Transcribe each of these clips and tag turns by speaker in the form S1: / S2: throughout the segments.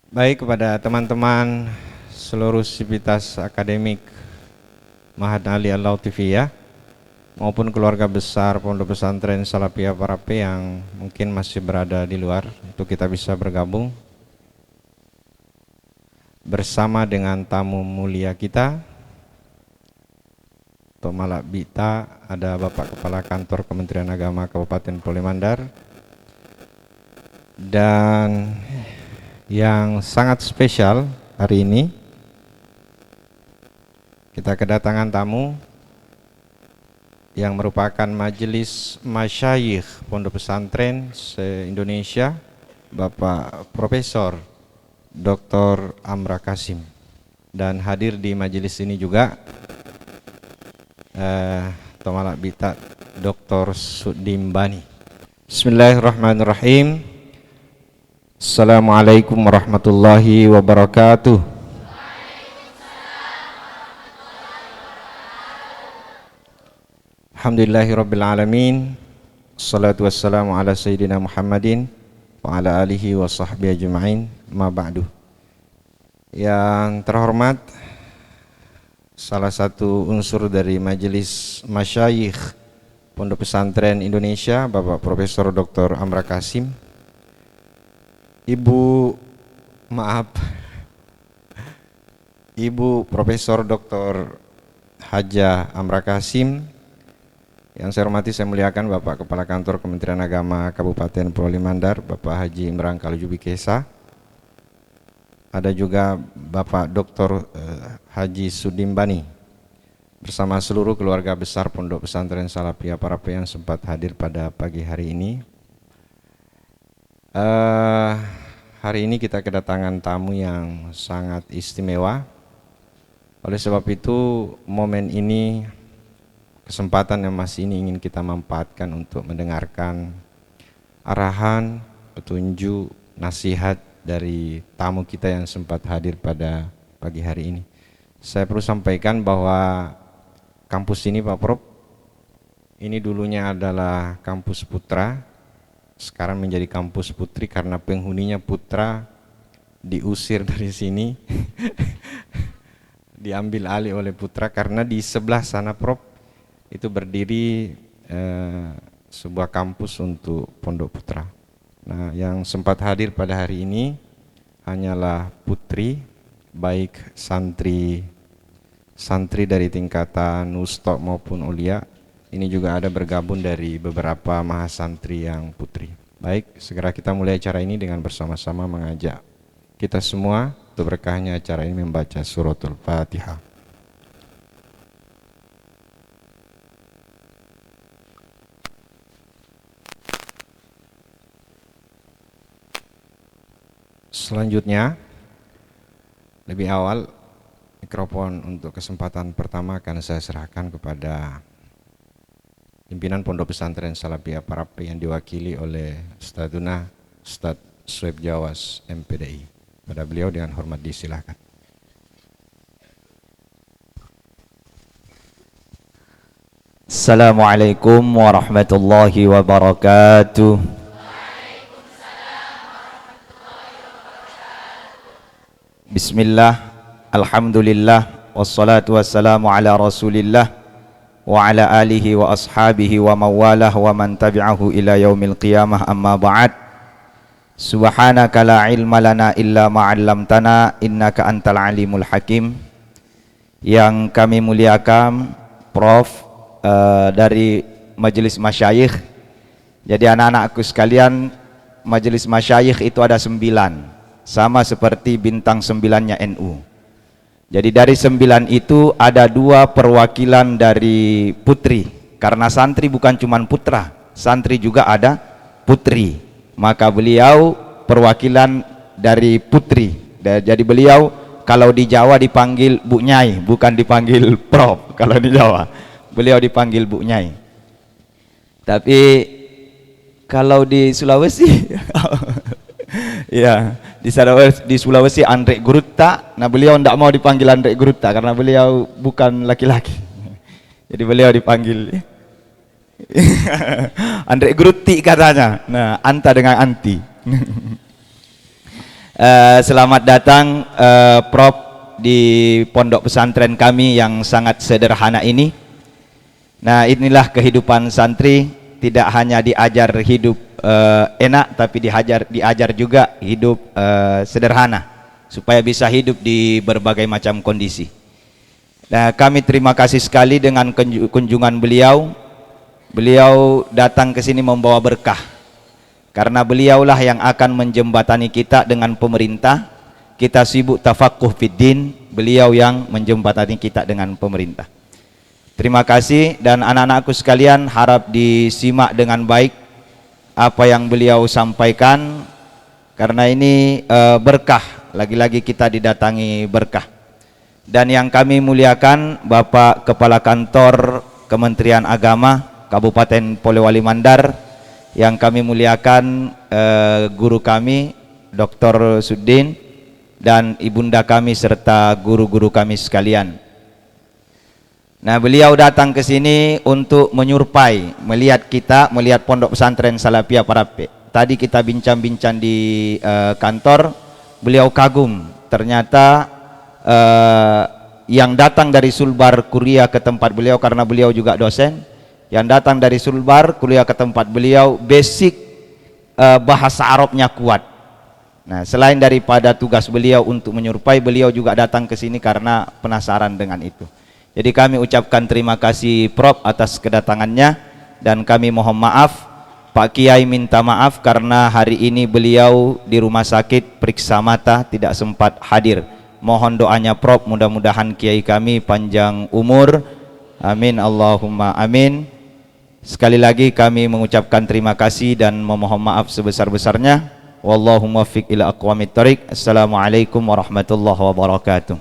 S1: Baik, kepada teman-teman seluruh sivitas akademik Ma'had Ali Al-Lautifiyah maupun keluarga besar Pondok Pesantren Salafiyah Parape yang mungkin masih berada di luar, untuk kita bisa bergabung bersama dengan tamu mulia kita. Untuk Malak Bita ada Bapak Kepala Kantor Kementerian Agama Kabupaten Pulau Mandar, dan yang sangat spesial hari ini kita kedatangan tamu yang merupakan Majelis Masyayikh Pondok Pesantren se-Indonesia, Bapak Profesor Dr. Amra Kasim. Dan hadir di majelis ini juga Tomalak Bita Dr. Sudimbani. Bismillahirrahmanirrahim. Assalamualaikum warahmatullahi wabarakatuh. Alhamdulillahirabbil alamin. Wassalatu wassalamu ala sayyidina Muhammadin wa ala alihi wa sahbihi ajma'in. Ma ba'du. Yang terhormat, salah satu unsur dari Majelis Masyayikh Pondok Pesantren Indonesia, Bapak Profesor Dr. Amra Kasim. Ibu Profesor Dr. Haja Amra Kasim. Yang saya hormati, saya muliakan Bapak Kepala Kantor Kementerian Agama Kabupaten Pulau Mandar, Bapak Haji Imran Kalujubi Kesa. Ada juga Bapak Dr. Haji Sudimbani bersama seluruh keluarga besar Pondok Pesantren Salafiyah Parape yang sempat hadir pada pagi hari ini. Hari ini kita kedatangan tamu yang sangat istimewa. Oleh sebab itu, momen ini, kesempatan yang masih ini ingin kita manfaatkan untuk mendengarkan arahan, petunjuk, nasihat dari tamu kita yang sempat hadir pada pagi hari ini. Saya perlu sampaikan bahwa kampus ini, Pak Prof, ini dulunya adalah kampus putra, sekarang menjadi kampus putri karena penghuninya putra diusir dari sini diambil alih oleh putra, karena di sebelah sana, Prof, itu berdiri sebuah kampus untuk pondok putra. Nah, yang sempat hadir pada hari ini hanyalah putri, baik santri dari tingkatan Ustok maupun Ulia. Ini juga ada bergabung dari beberapa mahasantri yang putri. Baik, segera kita mulai acara ini dengan bersama-sama mengajak kita semua untuk berkahnya acara ini membaca suratul Fatihah. Selanjutnya, lebih awal mikrofon untuk kesempatan pertama akan saya serahkan kepada pimpinan Pondok Pesantren Salafiyah Parape yang diwakili oleh Ustadzuna Ustadz Sueb Jawas MPDI. Pada beliau dengan hormat disilakan.
S2: Assalamualaikum warahmatullahi wabarakatuh. Bismillah, alhamdulillah, wassalatu wassalamu ala rasulillah wa ala alihi wa ashabihi wa mawalah wa man tabi'ahu ila yaumil qiyamah, amma ba'd. Subhanaka la ilma lana illa ma'allamtana innaka antal alimul hakim. Yang kami muliakan Prof dari Majelis Masyayikh. Jadi anak-anakku sekalian, Majelis Masyayikh itu ada 9, sama seperti bintang 9-nya NU. Jadi dari 9 itu ada 2 perwakilan dari putri, karena santri bukan cuma putra, santri juga ada putri. Maka beliau perwakilan dari putri. Jadi beliau kalau di Jawa dipanggil Bu Nyai, bukan dipanggil Prof. Kalau di Jawa beliau dipanggil Bu Nyai. Tapi kalau di Sulawesi ya, di Sulawesi Andrek Gurutta. Nah, beliau tidak mau dipanggil Andrek Gurutta karena beliau bukan laki-laki. Jadi beliau dipanggil Andrek Gurutti katanya. Nah, anta dengan anti. Selamat datang Prof di pondok pesantren kami yang sangat sederhana ini. Nah, inilah kehidupan santri, tidak hanya diajar hidup enak, tapi diajar juga hidup sederhana supaya bisa hidup di berbagai macam kondisi. Nah, kami terima kasih sekali dengan kunjungan beliau. Beliau datang ke sini membawa berkah. Karena beliaulah yang akan menjembatani kita dengan pemerintah. Kita sibuk tafakuh fiddin, beliau yang menjembatani kita dengan pemerintah. Terima kasih, dan anak-anakku sekalian harap disimak dengan baik apa yang beliau sampaikan, karena ini berkah, lagi-lagi kita didatangi berkah. Dan yang kami muliakan Bapak Kepala Kantor Kementerian Agama Kabupaten Polewali Mandar, yang kami muliakan guru kami Dr. Suddin dan ibunda kami serta guru-guru kami sekalian. Nah, beliau datang ke sini untuk menyurpai, melihat pondok pesantren Salafiyah Parape. Tadi kita bincang-bincang di kantor, beliau kagum, ternyata yang datang dari Sulbar kuliah ke tempat beliau, karena beliau juga dosen. Yang datang dari Sulbar kuliah ke tempat beliau, basic bahasa Arabnya kuat. Nah, selain daripada tugas beliau untuk menyurpai, beliau juga datang ke sini karena penasaran dengan itu. Jadi kami ucapkan terima kasih Prof atas kedatangannya, dan kami mohon maaf, Pak Kiai minta maaf karena hari ini beliau di rumah sakit periksa mata, tidak sempat hadir. Mohon doanya Prof, mudah-mudahan Kiai kami panjang umur. Amin Allahumma amin. Sekali lagi kami mengucapkan terima kasih dan memohon maaf sebesar-besarnya. Wallahu muwaffiq ila aqwamit thoriq. Assalamualaikum warahmatullahi wabarakatuh.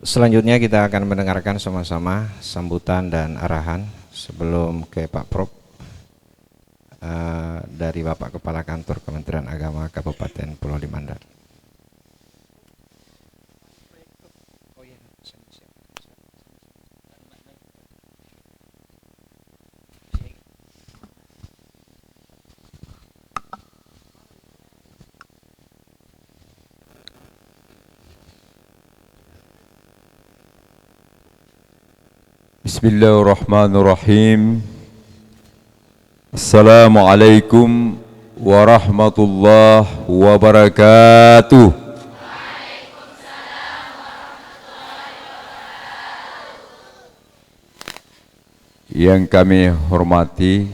S1: Selanjutnya kita akan mendengarkan sama-sama sambutan dan arahan sebelum ke Pak Prof dari Bapak Kepala Kantor Kementerian Agama Kabupaten Polewali Mandar.
S3: Bismillahirrahmanirrahim. Assalamualaikum warahmatullahi wabarakatuh. Yang kami hormati,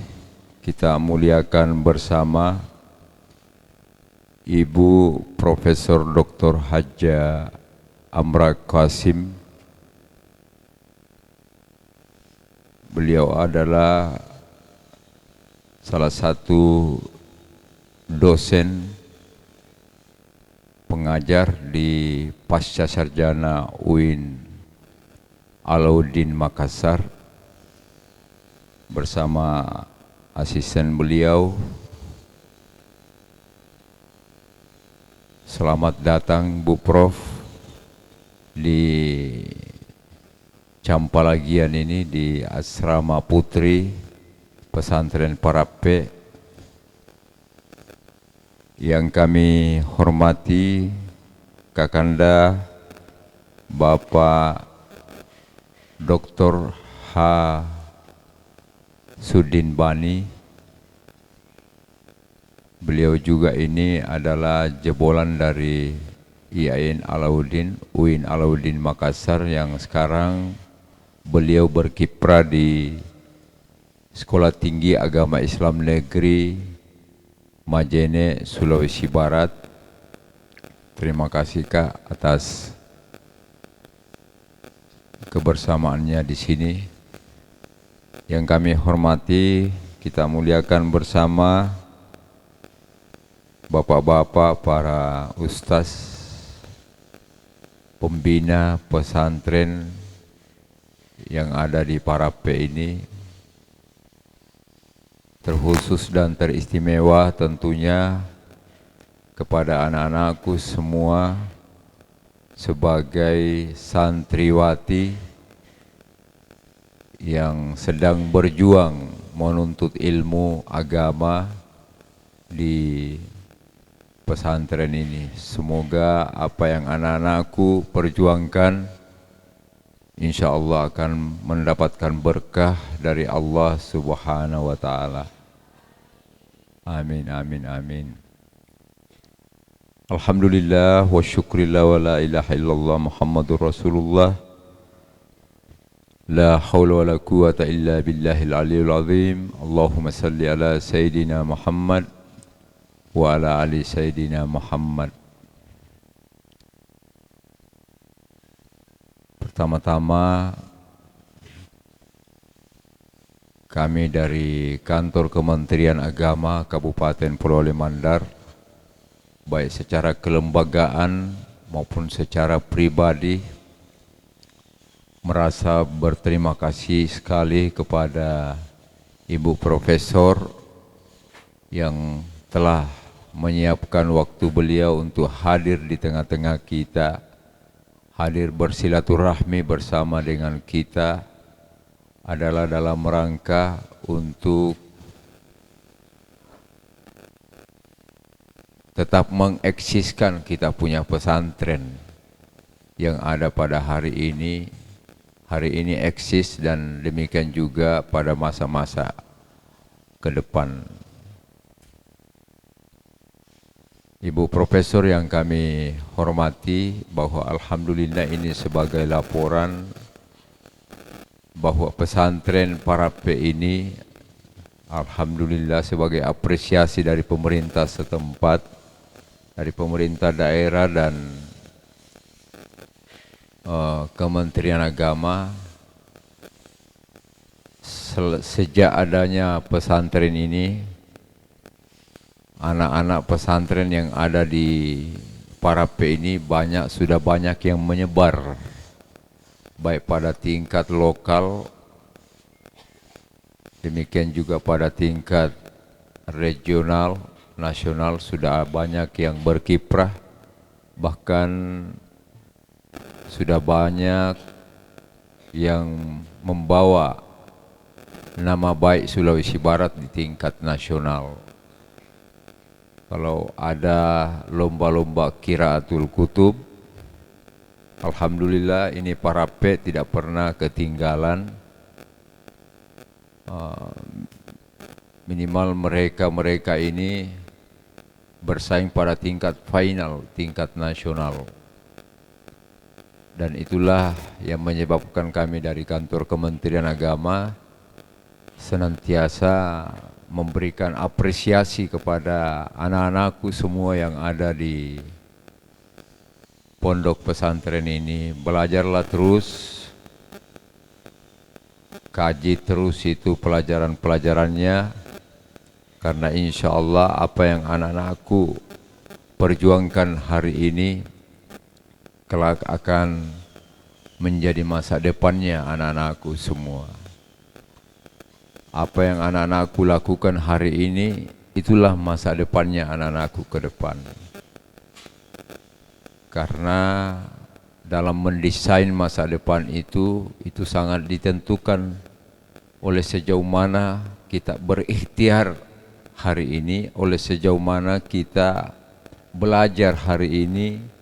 S3: kita muliakan bersama Ibu Profesor Dr. Hajjah Amra Qasim. Beliau adalah salah satu dosen pengajar di Pasca Sarjana UIN Alauddin Makassar, bersama asisten beliau. Selamat datang Bu Prof di Campalagian ini, di Asrama Putri Pesantren Parape. Yang kami hormati Kakanda Bapak Dr. H. Suddin Bani. Beliau juga ini adalah jebolan dari IAIN Alauddin, UIN Alauddin Makassar, yang sekarang beliau berkiprah di Sekolah Tinggi Agama Islam Negeri Majene, Sulawesi Barat. Terima kasih Kak atas kebersamaannya di sini. Yang kami hormati, kita muliakan bersama bapak-bapak, para ustaz, pembina pesantren yang ada di Parape ini, terkhusus dan teristimewa tentunya kepada anak-anakku semua sebagai santriwati yang sedang berjuang menuntut ilmu agama di pesantren ini. Semoga apa yang anak-anakku perjuangkan insya Allah akan mendapatkan berkah dari Allah Subhanahu wa Ta'ala. Amin, amin, amin. Alhamdulillah wa syukrillah wa la ilaha illallah Muhammadur Rasulullah. La hawla wa la quwata illa billahil aliyul azim. Allahumma salli ala Sayyidina Muhammad wa ala ali Sayyidina Muhammad. Pertama-tama kami dari Kantor Kementerian Agama Kabupaten Pulau Mandar, baik secara kelembagaan maupun secara pribadi, merasa berterima kasih sekali kepada Ibu Profesor yang telah menyiapkan waktu beliau untuk hadir di tengah-tengah kita, hadir bersilaturahmi bersama dengan kita, adalah dalam rangka untuk tetap mengeksiskan kita punya pesantren yang ada pada hari ini. Hari ini eksis dan demikian juga pada masa-masa ke depan. Ibu Profesor yang kami hormati, bahwa alhamdulillah ini sebagai laporan bahwa pesantren Parape ini alhamdulillah sebagai apresiasi dari pemerintah setempat, dari pemerintah daerah dan Kementerian Agama, sejak adanya pesantren ini, anak-anak pesantren yang ada di Parape ini sudah banyak yang menyebar, baik pada tingkat lokal, demikian juga pada tingkat regional, nasional sudah banyak yang berkiprah, bahkan sudah banyak yang membawa nama baik Sulawesi Barat di tingkat nasional. Kalau ada lomba-lomba Qiraatul Kutub, alhamdulillah ini Parape tidak pernah ketinggalan. Minimal mereka ini bersaing pada tingkat final, tingkat nasional. Dan itulah yang menyebabkan kami dari Kantor Kementerian Agama senantiasa memberikan apresiasi kepada anak-anakku semua yang ada di pondok pesantren ini. Belajarlah terus, kaji terus itu pelajaran-pelajarannya, karena insya Allah apa yang anak-anakku perjuangkan hari ini kelak akan menjadi masa depannya anak-anakku semua. Apa yang anak-anakku lakukan hari ini, itulah masa depannya anak-anakku ke depan. Karena dalam mendesain masa depan itu sangat ditentukan oleh sejauh mana kita berikhtiar hari ini, oleh sejauh mana kita belajar hari ini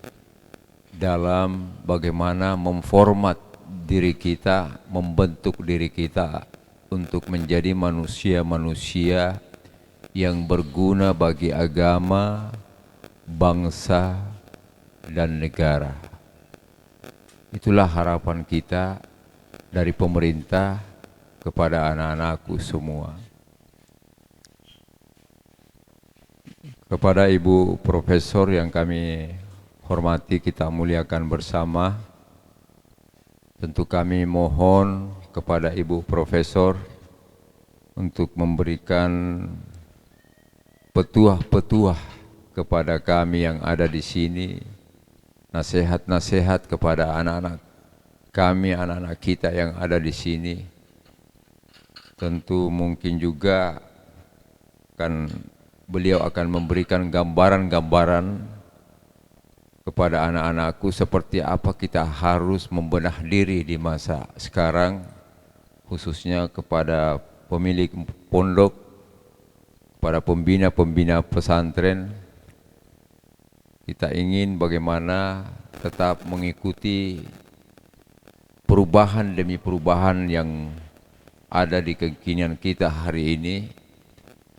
S3: dalam bagaimana memformat diri kita, membentuk diri kita untuk menjadi manusia-manusia yang berguna bagi agama, bangsa, dan negara. Itulah harapan kita dari pemerintah kepada anak-anakku semua. Kepada Ibu Profesor yang kami hormati, kita muliakan bersama. Tentu kami mohon kepada Ibu Profesor untuk memberikan petuah-petuah kepada kami yang ada di sini, nasihat-nasihat kepada anak-anak kami, anak-anak kita yang ada di sini. Tentu mungkin juga beliau akan memberikan gambaran-gambaran kepada anak-anakku seperti apa kita harus membenah diri di masa sekarang, khususnya kepada pemilik pondok, kepada pembina-pembina pesantren, kita ingin bagaimana tetap mengikuti perubahan demi perubahan yang ada di kekinian kita hari ini,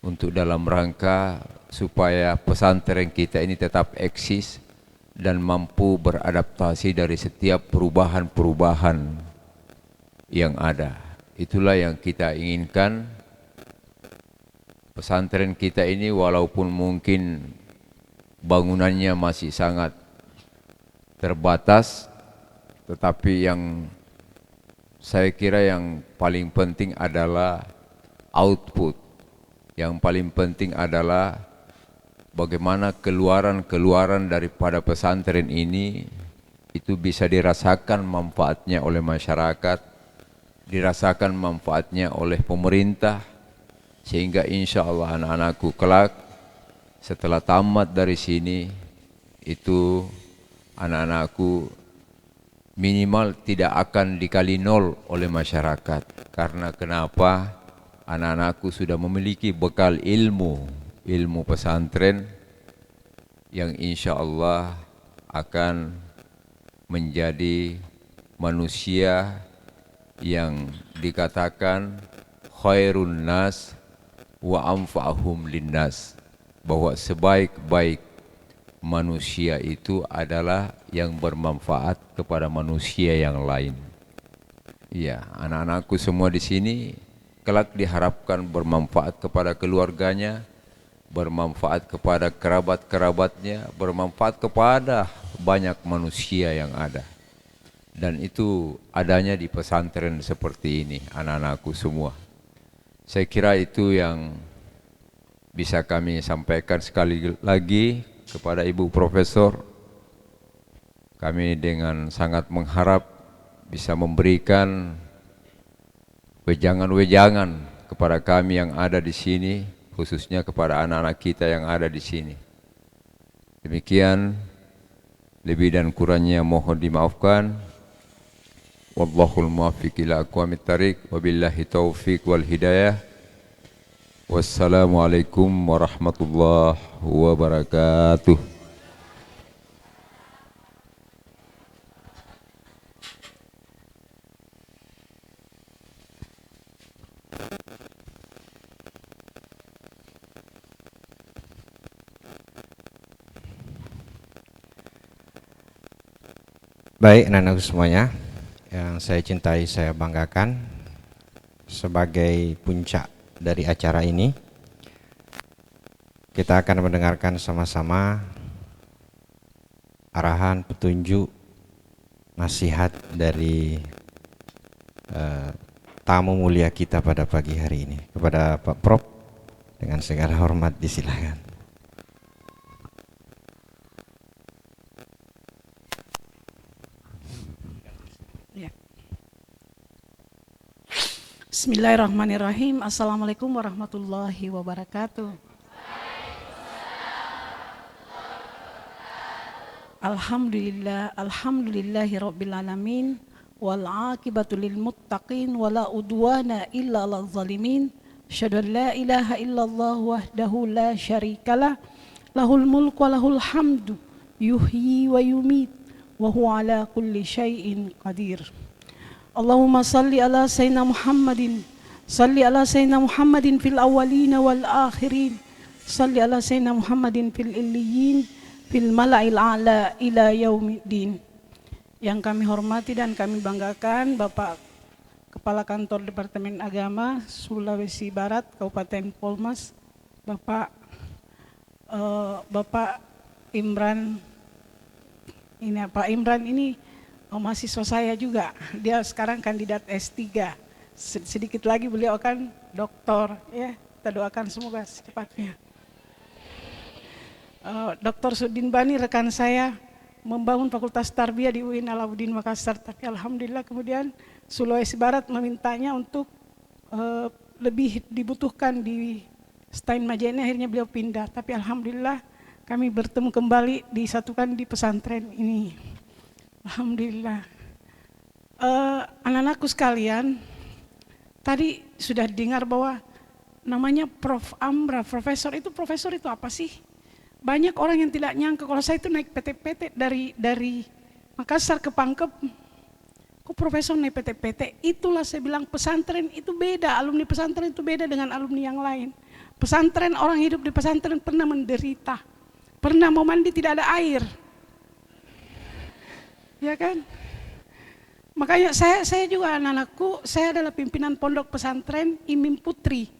S3: untuk dalam rangka supaya pesantren kita ini tetap eksis dan mampu beradaptasi dari setiap perubahan-perubahan yang ada. Itulah yang kita inginkan. Pesantren kita ini walaupun mungkin bangunannya masih sangat terbatas, tetapi yang saya kira yang paling penting adalah output. Yang paling penting adalah bagaimana keluaran-keluaran daripada pesantren ini itu bisa dirasakan manfaatnya oleh masyarakat, dirasakan manfaatnya oleh pemerintah, sehingga insya Allah anak-anakku kelak setelah tamat dari sini itu anak-anakku minimal tidak akan dikali nol oleh masyarakat. Karena kenapa? Anak-anakku sudah memiliki bekal ilmu pesantren yang insya Allah akan menjadi manusia yang dikatakan khairun nas wa anfa'hum linnas, bahwa sebaik-baik manusia itu adalah yang bermanfaat kepada manusia yang lain. Iya, anak-anakku semua di sini kelak diharapkan bermanfaat kepada keluarganya, bermanfaat kepada kerabat-kerabatnya, bermanfaat kepada banyak manusia yang ada. Dan itu adanya di pesantren seperti ini, anak-anakku semua. Saya kira itu yang bisa kami sampaikan. Sekali lagi kepada Ibu Profesor, kami dengan sangat mengharap bisa memberikan wejangan-wejangan kepada kami yang ada di sini, khususnya kepada anak-anak kita yang ada di sini. Demikian, lebih dan kurangnya mohon dimaafkan. Wallahul muwaffiq ila aqwamit thariq, wabillahi taufiq wal hidayah. Wassalamualaikum warahmatullahi wabarakatuh.
S1: Baik, anak-anakku semuanya yang saya cintai, saya banggakan, sebagai puncak dari acara ini kita akan mendengarkan sama-sama arahan, petunjuk, nasihat dari tamu mulia kita pada pagi hari ini. Kepada Pak Prof, dengan segala hormat disilakan.
S4: Bismillahirrahmanirrahim. Assalamualaikum warahmatullahi wabarakatuh. Alhamdulillahi rabbil alamin, wal aqibatu lil muttaqin, wala udwana illa 'alal zalimin. Asyhadu an la ilaha illallah wahdahu la syarikalah, lahul mulku wa lahul hamdu, yuhyi wa yumit, wa huwa ala kulli syai'in qadir. Allahumma salli ala sayyidina Muhammadin, salli ala sayyidina Muhammadin fil awwalina wal akhirin, salli ala sayyidina Muhammadin fil illiyin, fil mala'il a'la ila yaumiddin. Yang kami hormati dan kami banggakan Bapak Kepala Kantor Departemen Agama Sulawesi Barat Kabupaten Polmas, Bapak Imran. Ini Pak Imran ini mahasiswa saya juga, dia sekarang kandidat S3. Sedikit lagi beliau akan doktor, ya. Kita doakan semoga secepatnya. Dr. Sudin Bani rekan saya membangun Fakultas Tarbiyah di UIN Alauddin Makassar, tapi alhamdulillah kemudian Sulawesi Barat memintanya untuk lebih dibutuhkan di Stein Majene, akhirnya beliau pindah. Tapi alhamdulillah kami bertemu kembali, disatukan di pesantren ini. Alhamdulillah. Anak-anakku sekalian, tadi sudah dengar bahwa namanya Prof. Amra, profesor itu apa sih? Banyak orang yang tidak nyangka kalau saya itu naik PT-PT dari Makassar ke Pangkep. Kok profesor naik PT-PT? Itulah saya bilang pesantren itu beda, alumni pesantren itu beda dengan alumni yang lain. Pesantren, orang hidup di pesantren pernah menderita, pernah mau mandi tidak ada air, ya kan? Makanya saya juga anak-anakku, saya adalah pimpinan pondok pesantren Imim Putri.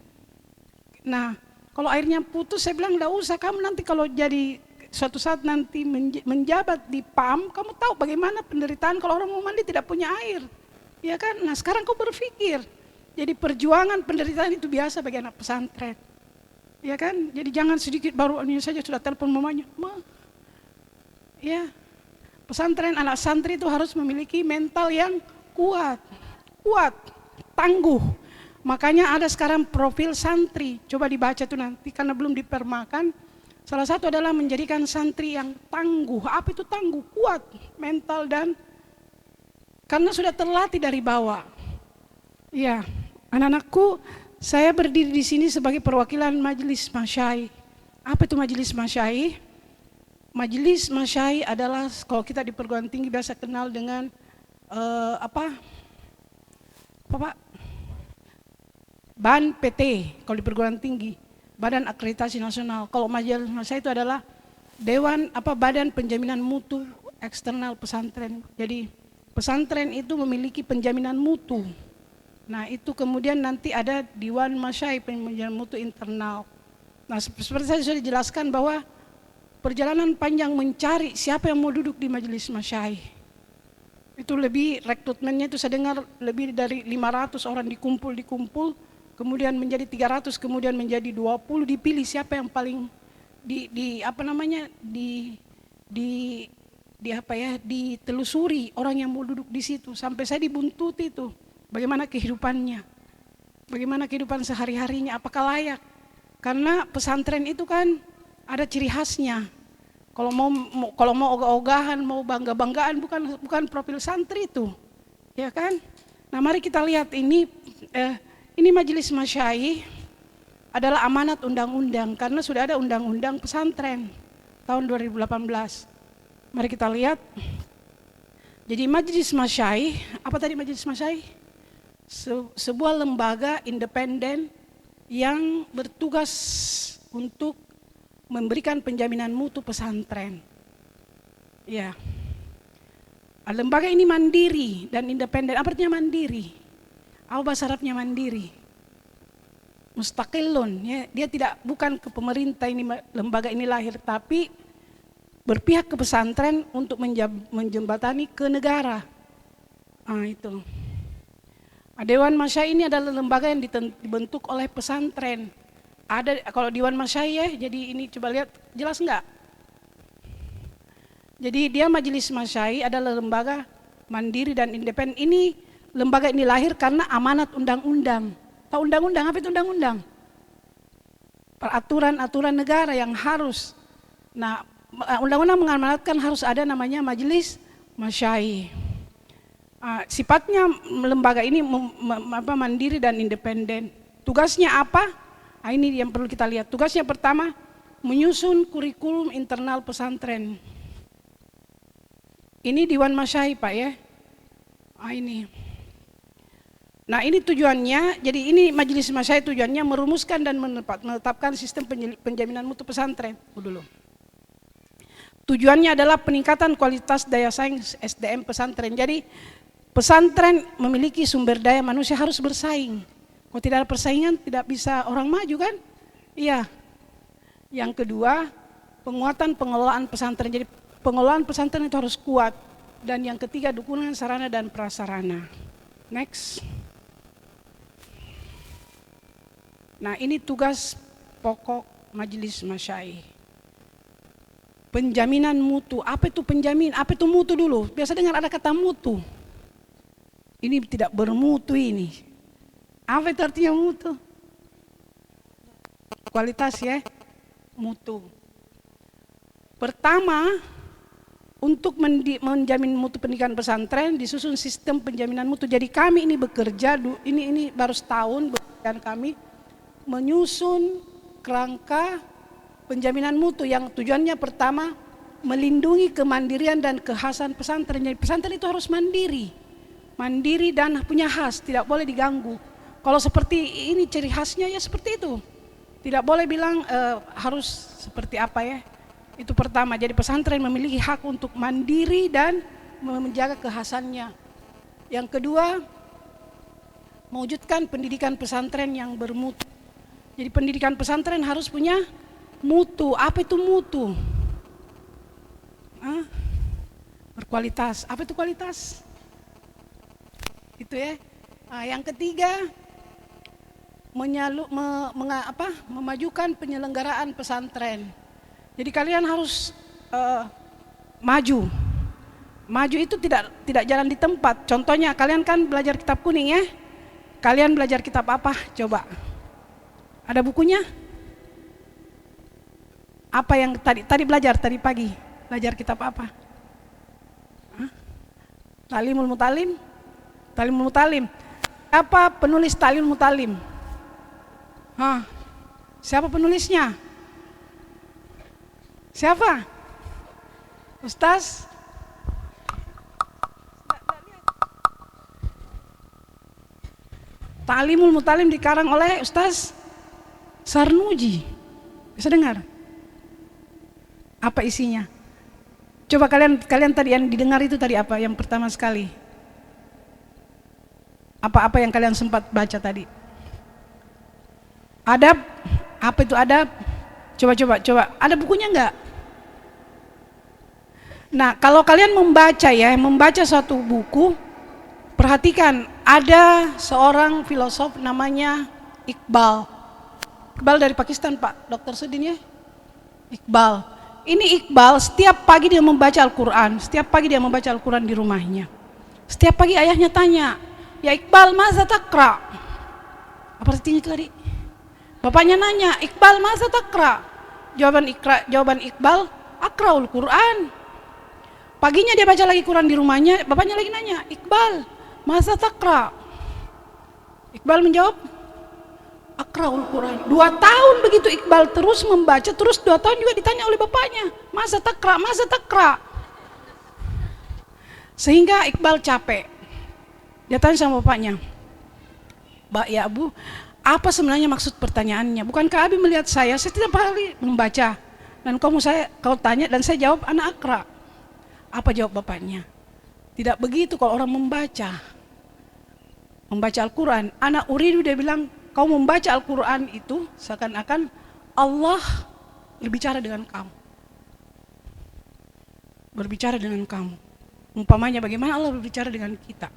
S4: Nah, kalau airnya putus, saya bilang enggak usah, kamu nanti kalau jadi suatu saat nanti menjabat di PAM, kamu tahu bagaimana penderitaan kalau orang mau mandi tidak punya air, ya kan? Nah sekarang kau berpikir, jadi perjuangan penderitaan itu biasa bagi anak pesantren, ya kan? Jadi jangan sedikit baru ini saja sudah telepon mamanya, Ma. Ya, pesantren anak santri itu harus memiliki mental yang kuat, tangguh. Makanya ada sekarang profil santri, coba dibaca tuh nanti karena belum dipermakan. Salah satu adalah menjadikan santri yang tangguh. Apa itu tangguh? Kuat, mental dan karena sudah terlatih dari bawah. Ya, anak-anakku, saya berdiri di sini sebagai perwakilan Majelis Masyai. Apa itu Majelis Masyai? Majelis Masyai adalah kalau kita di perguruan tinggi biasa kenal dengan apa Pak? BAN PT kalau di perguruan tinggi. Badan Akreditasi Nasional. Kalau Majelis Masyai itu adalah Badan Penjaminan Mutu Eksternal Pesantren. Jadi pesantren itu memiliki penjaminan mutu. Nah itu kemudian nanti ada Dewan Masyai penjaminan mutu internal. Nah seperti saya sudah dijelaskan bahwa perjalanan panjang mencari siapa yang mau duduk di Majelis Masyai. Itu lebih rekrutmennya itu saya dengar lebih dari 500 orang dikumpul. Kemudian menjadi 300, kemudian menjadi 20, dipilih siapa yang paling ditelusuri orang yang mau duduk di situ. Sampai saya dibuntuti itu, bagaimana kehidupannya, bagaimana kehidupan sehari-harinya, apakah layak. Karena pesantren itu kan ada ciri khasnya. Kalau mau ogah-ogahan, mau bangga-banggaan, bukan profil santri itu, ya kan? Nah mari kita lihat ini Majelis Masyai adalah amanat undang-undang karena sudah ada undang-undang pesantren tahun 2018. Mari kita lihat. Jadi Majelis Masyai, apa tadi Majelis Masyai? Sebuah lembaga independen yang bertugas untuk memberikan penjaminan mutu pesantren. Ya. Lembaga ini mandiri dan independen. Apa artinya mandiri? Apa bahasa Arabnya mandiri? Mustaqillun, ya, dia bukan ke pemerintah ini lembaga ini lahir, tapi berpihak ke pesantren untuk menjembatani ke negara. Itu. Dewan Masyai ini adalah lembaga yang dibentuk oleh pesantren. Ada kalau Dewan Masyai ya, jadi ini coba lihat jelas enggak? Jadi dia Majelis Masyai adalah lembaga mandiri dan independen. Lembaga ini lahir karena amanat undang-undang. Tahu undang-undang? Apa itu undang-undang? Peraturan-aturan negara yang harus. Nah, undang-undang mengamanatkan harus ada namanya Majelis Masyai. Sifatnya lembaga ini mandiri dan independen. Tugasnya apa? Ini yang perlu kita lihat. Tugasnya pertama, menyusun kurikulum internal pesantren. Ini Dewan Masyai Pak ya. Ini. Nah ini tujuannya, jadi ini Majelis Masyai tujuannya merumuskan dan menetapkan sistem penjaminan mutu pesantren. Dulu. Tujuannya adalah peningkatan kualitas daya saing SDM pesantren. Jadi pesantren memiliki sumber daya manusia harus bersaing. Kalau tidak ada persaingan tidak bisa orang maju kan? Iya. Yang kedua, penguatan pengelolaan pesantren. Jadi pengelolaan pesantren itu harus kuat. Dan yang ketiga, dukungan sarana dan prasarana. Next. Nah ini tugas pokok Majelis Masyai. Penjaminan mutu. Apa itu penjamin? Apa itu mutu dulu? Biasa dengar ada kata mutu. Ini tidak bermutu ini. Apa itu artinya mutu? Kualitas ya, mutu. Pertama, untuk menjamin mutu pendidikan pesantren disusun sistem penjaminan mutu. Jadi kami ini bekerja, ini baru setahun bekerjaan kami menyusun kerangka penjaminan mutu yang tujuannya pertama melindungi kemandirian dan kekhasan pesantren. Jadi pesantren itu harus mandiri dan punya khas, tidak boleh diganggu. Kalau seperti ini ciri khasnya ya seperti itu, tidak boleh bilang harus seperti apa ya. Itu pertama, jadi pesantren memiliki hak untuk mandiri dan menjaga kekhasannya. Yang kedua, mewujudkan pendidikan pesantren yang bermutu. Jadi pendidikan pesantren harus punya mutu. Apa itu mutu? Berkualitas. Apa itu kualitas? Itu ya. Yang ketiga, memajukan penyelenggaraan pesantren. Jadi kalian harus maju. Maju itu tidak jalan di tempat. Contohnya kalian kan belajar kitab kuning ya. Kalian belajar kitab apa? Coba. Ada bukunya? Apa yang tadi belajar tadi pagi? Belajar kitab apa? Talimul Mutalim? Talimul Mutalim. Apa penulis Talimul Mutalim? Siapa penulisnya? Siapa? Ustaz? Talimul Mutalim dikarang oleh Ustaz Sarnuji. Bisa dengar? Apa isinya? Coba kalian tadi yang didengar itu tadi apa yang pertama sekali? Apa yang kalian sempat baca tadi? Adab? Apa itu adab? Coba. Ada bukunya enggak? Nah, kalau kalian membaca suatu buku, perhatikan ada seorang filosof namanya Iqbal. Iqbal dari Pakistan, Pak Dr. Sudin ya. Iqbal. Ini Iqbal setiap pagi dia membaca Al-Quran. Setiap pagi dia membaca Al-Quran di rumahnya. Setiap pagi ayahnya tanya, "Ya Iqbal, maza takra?" Apa artinya itu tadi? Bapaknya nanya, "Iqbal, maza takra?" Jawaban Iqbal, "Akraul Quran." Paginya dia baca lagi Quran di rumahnya, bapaknya lagi nanya, "Iqbal, maza takra?" Iqbal menjawab, "Akraul Quran." 2 tahun begitu Iqbal terus membaca, terus 2 tahun juga ditanya oleh bapaknya, "Masa takra?" Sehingga Iqbal capek. Dia tanya sama bapaknya, "Ya Abu, apa sebenarnya maksud pertanyaannya? Bukankah Abi melihat saya setiap hari membaca, dan kau tanya dan saya jawab anak akra." Apa jawab bapaknya? "Tidak begitu kalau orang membaca Al-Quran. Anak uridu," dia bilang, "kau membaca Al-Quran itu seakan-akan Allah berbicara dengan kamu. Berbicara dengan kamu. Umpamanya bagaimana Allah berbicara dengan kita.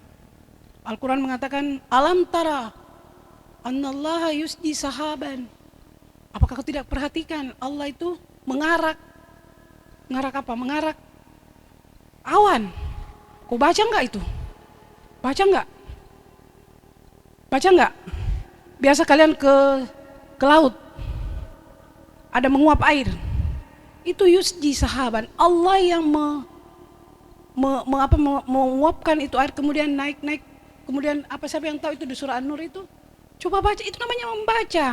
S4: Al-Quran mengatakan, alam tara annallaha yusji sahaban. Apakah kau tidak perhatikan Allah itu mengarak apa? Mengarak awan. Kau baca enggak itu? Baca enggak? Baca enggak? Biasa kalian ke laut, ada menguap air. Itu yusji sahaban. Allah yang menguapkan itu air, kemudian naik. Kemudian siapa yang tahu itu di surah An-Nur itu? Coba baca, itu namanya membaca.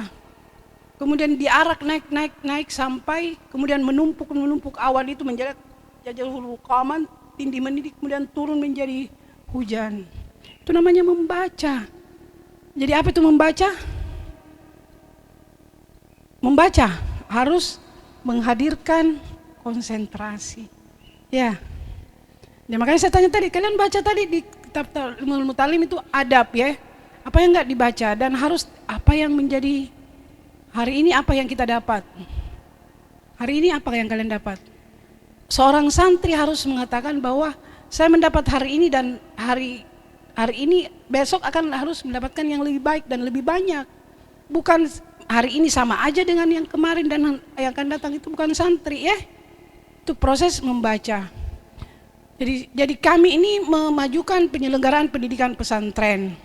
S4: Kemudian diarak naik sampai kemudian menumpuk awan itu menjadi jajal qaman, tindih mendidih, kemudian turun menjadi hujan. Itu namanya membaca. Jadi apa itu membaca? Membaca harus menghadirkan konsentrasi. Ya. Makanya saya tanya tadi, kalian baca tadi di kitab Talimul Mutalim itu adab ya. Apa yang enggak dibaca dan harus apa yang menjadi hari ini, apa yang kita dapat? Hari ini apa yang kalian dapat? Seorang santri harus mengatakan bahwa saya mendapat hari ini dan hari ini besok harus mendapatkan yang lebih baik dan lebih banyak. Bukan hari ini sama aja dengan yang kemarin dan yang akan datang, itu bukan santri ya. Itu proses membaca. Jadi kami ini memajukan penyelenggaraan pendidikan pesantren.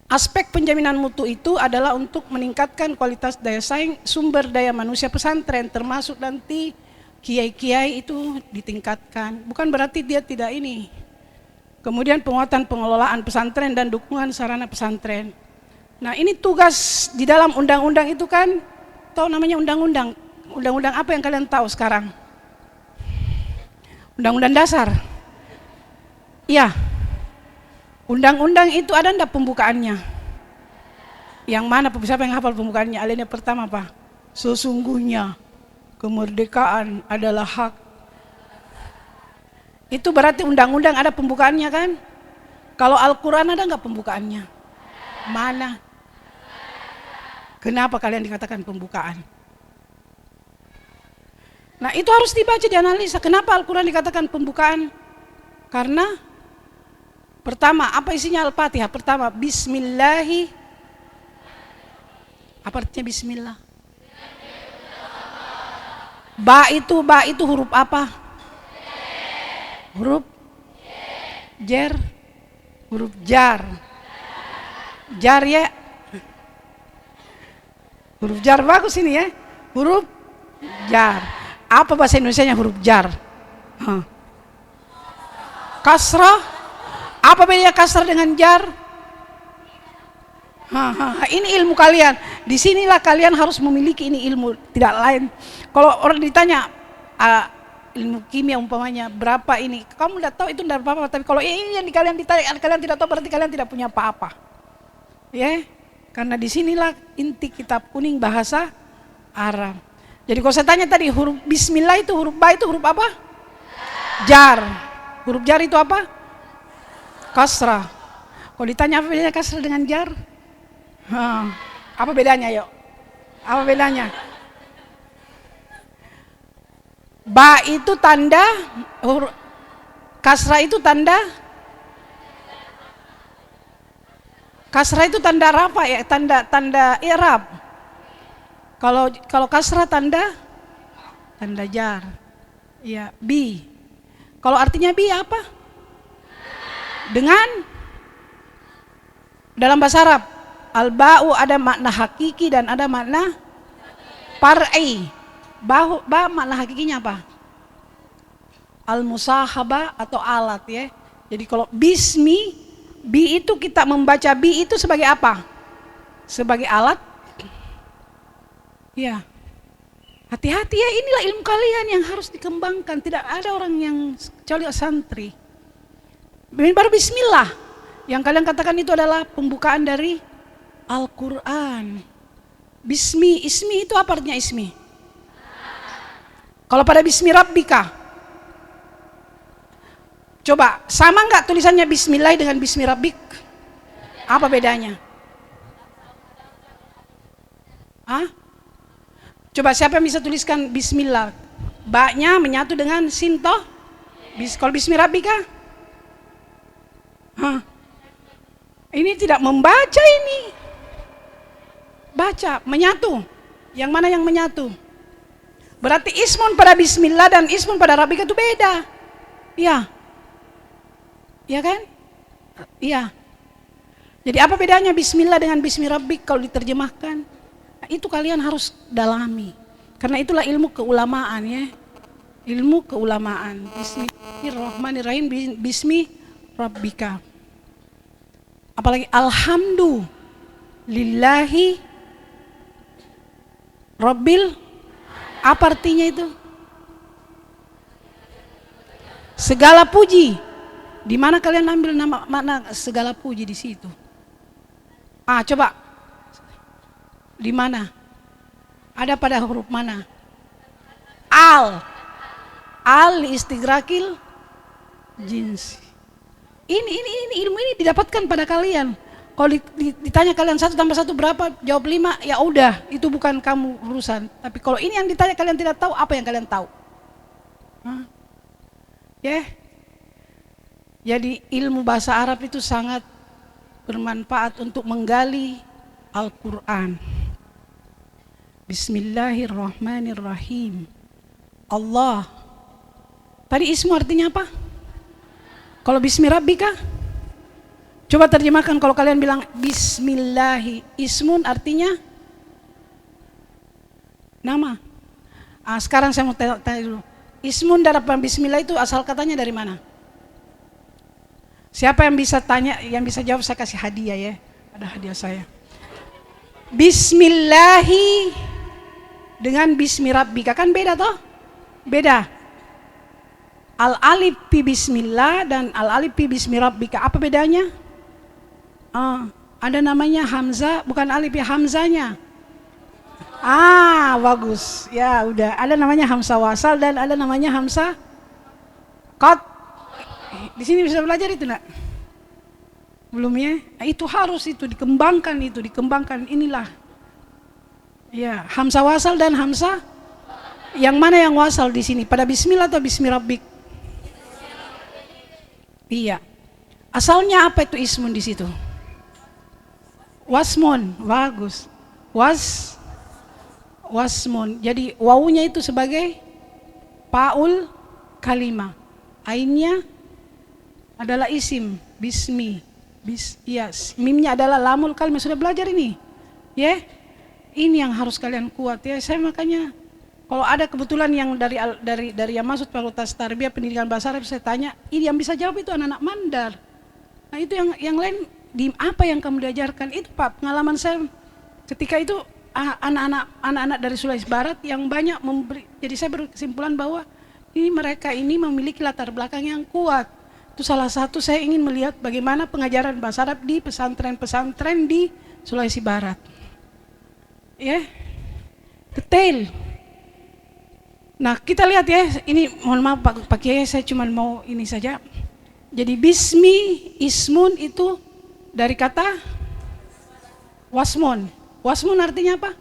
S4: Aspek penjaminan mutu itu adalah untuk meningkatkan kualitas daya saing sumber daya manusia pesantren, termasuk nanti kiai-kiai itu ditingkatkan. Bukan berarti dia tidak ini. Kemudian penguatan pengelolaan pesantren dan dukungan sarana pesantren. Nah, ini tugas di dalam undang-undang itu kan, tahu namanya undang-undang. Undang-undang apa yang kalian tahu sekarang? Undang-undang dasar. Iya. Undang-undang itu ada enggak pembukaannya? Yang mana, siapa yang hafal pembukaannya? Alinea pertama apa? Sesungguhnya kemerdekaan adalah hak. Itu berarti undang-undang ada pembukaannya kan? Kalau Al-Quran ada enggak pembukaannya? Mana? Kenapa kalian dikatakan pembukaan? Nah, itu harus dibaca, dianalisa. Kenapa Al-Quran dikatakan pembukaan? Karena pertama, apa isinya Al-Fatihah? Pertama, Bismillahi. Apa artinya Bismillah? Ba itu huruf apa? Huruf jer, huruf jar. Jar ya. Huruf jar bagus ini ya. Huruf jar. Apa bahasa Indonesianya huruf jar? Kasrah. Apa bedanya kasrah dengan jar? Ini ilmu kalian. Disinilah kalian harus memiliki ini ilmu, tidak lain. Kalau orang ditanya ilmu kimia umpamanya berapa ini, kamu tidak tahu itu tidak apa-apa. Tapi kalau ini yang kalian ditanya, kalian tidak tahu, berarti kalian tidak punya apa-apa. Ya, karena disinilah inti kitab kuning bahasa Arab. Jadi kalau saya tanya tadi huruf Bismillah itu huruf ba itu huruf apa? Jar. Huruf jar itu apa? Kasrah. Kalau ditanya apa bedanya kasrah dengan jar? Apa bedanya yuk? Apa bedanya? Ba itu tanda, kasrah itu tanda, kasrah itu tanda rafa ya, tanda i'rab. Kalau kasrah tanda jar. Ya, bi. Kalau artinya bi apa? Dengan dalam bahasa Arab, al-ba'u ada makna hakiki dan ada makna far'i. Ba makna hakikinya apa? Al-musahaba atau alat ya. Jadi kalau bismi, bi itu kita membaca bi itu sebagai apa? Sebagai alat. Ya. Hati-hati ya, inilah ilmu kalian yang harus dikembangkan. Tidak ada orang yang kecuali santri. Baru bismillah. Yang kalian katakan itu adalah pembukaan dari Al-Quran. Bismi, ismi itu apa artinya ismi? Kalau pada Bismi Rabbika, coba sama enggak tulisannya Bismillah dengan Bismi Rabbik? Apa bedanya? Coba siapa yang bisa tuliskan Bismillah? Ba-nya menyatu dengan sin toh? Kalau Bismi Rabbika? Ini tidak membaca ini. Baca, menyatu. Yang mana yang menyatu? Berarti ismun pada Bismillah dan ismun pada Rabbika itu beda. Iya. Iya kan? Iya. Jadi apa bedanya Bismillah dengan Bismi Rabbik kalau diterjemahkan? Nah, itu kalian harus dalami. Karena itulah ilmu keulamaan ya. Ilmu keulamaan. Bismillahirrahmanirrahim, Bismi Rabbika. Apalagi alhamdulillahi Rabbil. Apa artinya itu? Segala puji. Di mana kalian ambil nama makna segala puji di situ? Coba. Di mana? Ada pada huruf mana? Al istigrakil jinsi. Ini ilmu ini didapatkan pada kalian. Kalau ditanya kalian 1 tambah 1 berapa? Jawab 5, ya udah, itu bukan kamu urusan. Tapi kalau ini yang ditanya kalian tidak tahu, apa yang kalian tahu? Jadi ilmu bahasa Arab itu sangat bermanfaat untuk menggali Al-Quran. Bismillahirrahmanirrahim. Allah. Tadi ismu artinya apa? Kalau Bismi Rabbika? Coba terjemahkan kalau kalian bilang Bismillahi. Ismun artinya nama. Sekarang saya mau tanya dulu. Ismun dari Bismillah itu asal katanya dari mana? Siapa yang bisa tanya, yang bisa jawab saya kasih hadiah ya. Ada hadiah saya. Bismillahi dengan bismi rabbika kan beda toh? Beda. Al alif fi bismillah dan al alif fi bismi rabbika, apa bedanya? Ada namanya hamzah, bukan alif ya, hamzanya. Bagus. Ya udah, ada namanya hamzah wasal dan ada namanya hamzah qat. Di sini bisa belajar itu nak? Belum ya? Itu harus dikembangkan inilah. Ya, hamzah wasal dan hamzah. Yang mana yang wasal di sini? Pada bismillah atau bismi rabbik? Iya. Asalnya apa itu ismun di situ? Wasmun, bagus. Wasmun. Jadi wawunya itu sebagai paul kalimah. Ainnya adalah isim, bismi. Mimnya adalah lamul kalimah. Sudah belajar ini? Ya. Ini yang harus kalian kuat ya. Saya makanya kalau ada kebetulan yang dari yang masuk Fakultas Tarbiyah Pendidikan Bahasa Arab, saya tanya, ini yang bisa jawab itu anak-anak Mandar. Nah itu yang lain di apa yang kamu diajarkan itu Pak, pengalaman saya ketika itu anak-anak dari Sulawesi Barat yang banyak memberi. Jadi saya berkesimpulan bahwa mereka ini memiliki latar belakang yang kuat. Itu salah satu saya ingin melihat bagaimana pengajaran bahasa Arab di pesantren-pesantren di Sulawesi Barat. Ya, detail. Nah kita lihat ya, ini mohon maaf Pak Kiai, saya cuma mau ini saja. Jadi bismi, ismun itu dari kata wasmun. Wasmun artinya apa?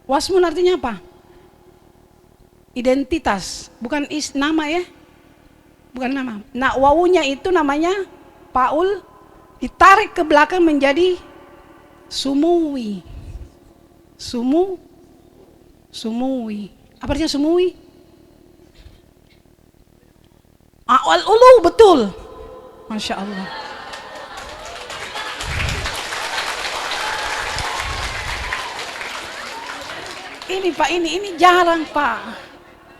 S4: Wasmun artinya apa? Identitas, bukan nama ya. Bukan nama. Nah wawunya itu namanya paul, ditarik ke belakang menjadi sumuwi. Sumuwi. Apa artinya sumuwi? Awal ulu, betul. Masya Allah. Ini Pak, ini jarang Pak.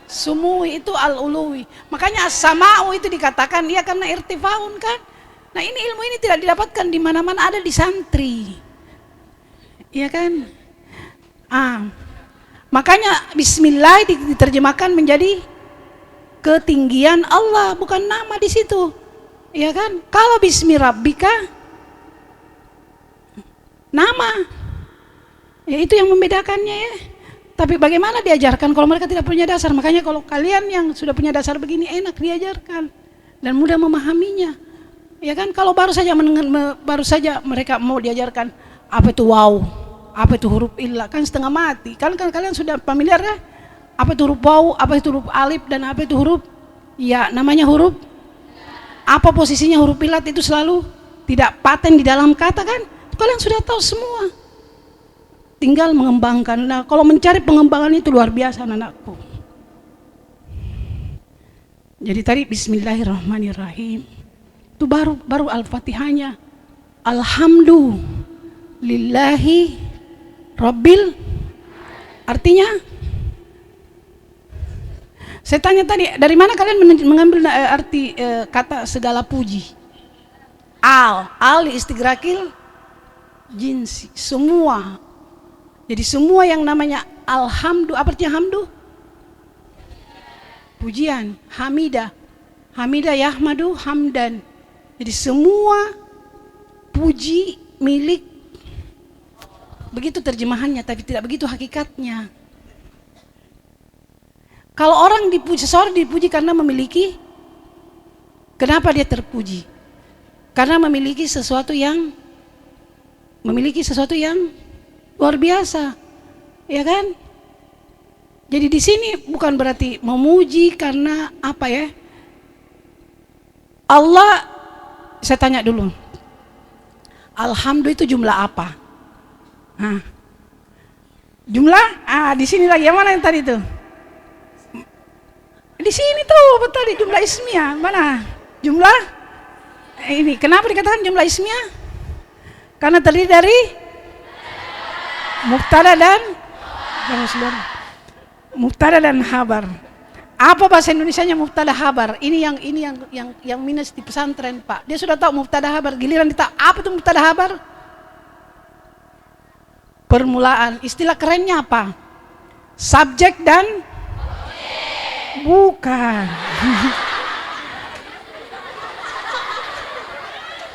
S4: Sumuwi itu al-uluwi. Makanya as-sama'u itu dikatakan dia karena irtifaun kan. Nah ini ilmu ini tidak didapatkan di mana-mana, ada di santri. Iya kan? Makanya bismillah diterjemahkan menjadi ketinggian Allah, bukan nama di situ. Iya kan? Kalau bismi rabbika nama. Ya itu yang membedakannya ya. Tapi bagaimana diajarkan kalau mereka tidak punya dasar? Makanya kalau kalian yang sudah punya dasar begini enak diajarkan dan mudah memahaminya. Ya kan? Kalau baru saja mereka mau diajarkan apa itu waw, apa itu huruf illah, kan setengah mati. Kan kalian sudah familiar ya? Apa itu huruf waw, apa itu huruf alif dan apa itu huruf ya, namanya huruf. Apa posisinya huruf illat itu selalu tidak paten di dalam kata kan? Kalian sudah tahu semua. Tinggal mengembangkan. Nah, kalau mencari pengembangan itu luar biasa anak-anakku. Jadi tadi bismillahirrahmanirrahim. Itu baru Al-Fatihahnya. Alhamdulillahi Rabbil. Artinya saya tanya tadi, dari mana kalian mengambil arti kata segala puji? Al istigrakil jinsi, semua. Jadi semua yang namanya alhamdu, apa artinya hamdu? Pujian, hamidah. Hamidah yahmadu hamdan. Jadi semua puji milik. Begitu terjemahannya, tapi tidak begitu hakikatnya. Kalau orang dipuji, seseorang dipuji karena memiliki, kenapa dia terpuji? Karena memiliki sesuatu yang luar biasa, ya kan? Jadi di sini bukan berarti memuji karena apa ya? Allah, saya tanya dulu, alhamdulillah itu jumlah apa? Jumlah? Di sini lagi, yang mana yang tadi itu? Di sini tuh, apa tadi jumlah ismiyah? Mana? Jumlah? Ini kenapa dikatakan jumlah ismiyah? Karena terdiri dari mubtada dan habar. Apa bahasa Indonesianya mubtada habar? Ini yang minus di pesantren Pak. Dia sudah tahu mubtada habar, giliran ditanya apa itu mubtada habar? permulaan. Istilah kerennya apa? Subjek dan bukan.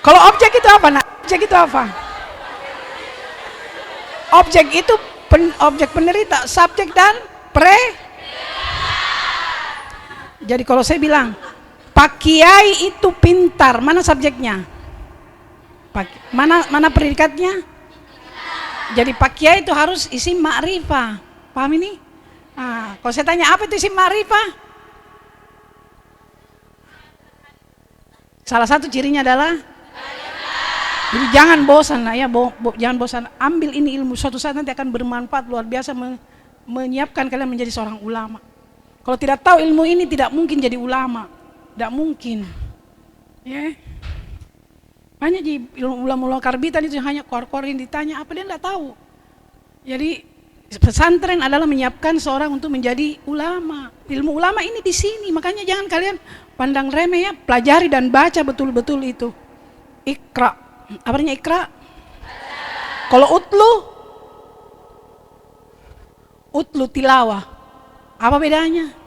S4: Kalau objek itu apa, nak? Objek itu apa? Objek itu objek penderita, subjek dan Jadi kalau saya bilang Pak Kiai itu pintar, mana subjeknya? Mana predikatnya? Jadi Pak Kiai itu harus isim ma'rifah. Paham ini? Nah, kalau saya tanya apa itu isim ma'rifah? Salah satu cirinya adalah, jadi jangan bosan lah ya, jangan bosan. Ambil ini ilmu, suatu saat nanti akan bermanfaat luar biasa, menyiapkan kalian menjadi seorang ulama. Kalau tidak tahu ilmu ini tidak mungkin jadi ulama, tidak mungkin. Ya, banyak di ulama-ulama karbitan itu hanya kor-kor yang ditanya apa dia tidak tahu. Jadi pesantren adalah menyiapkan seorang untuk menjadi ulama. Ilmu ulama ini di sini, makanya jangan kalian pandang remeh ya, pelajari dan baca betul-betul itu. Iqra, apa artinya Iqra? Kalau utlu tilawah, apa bedanya?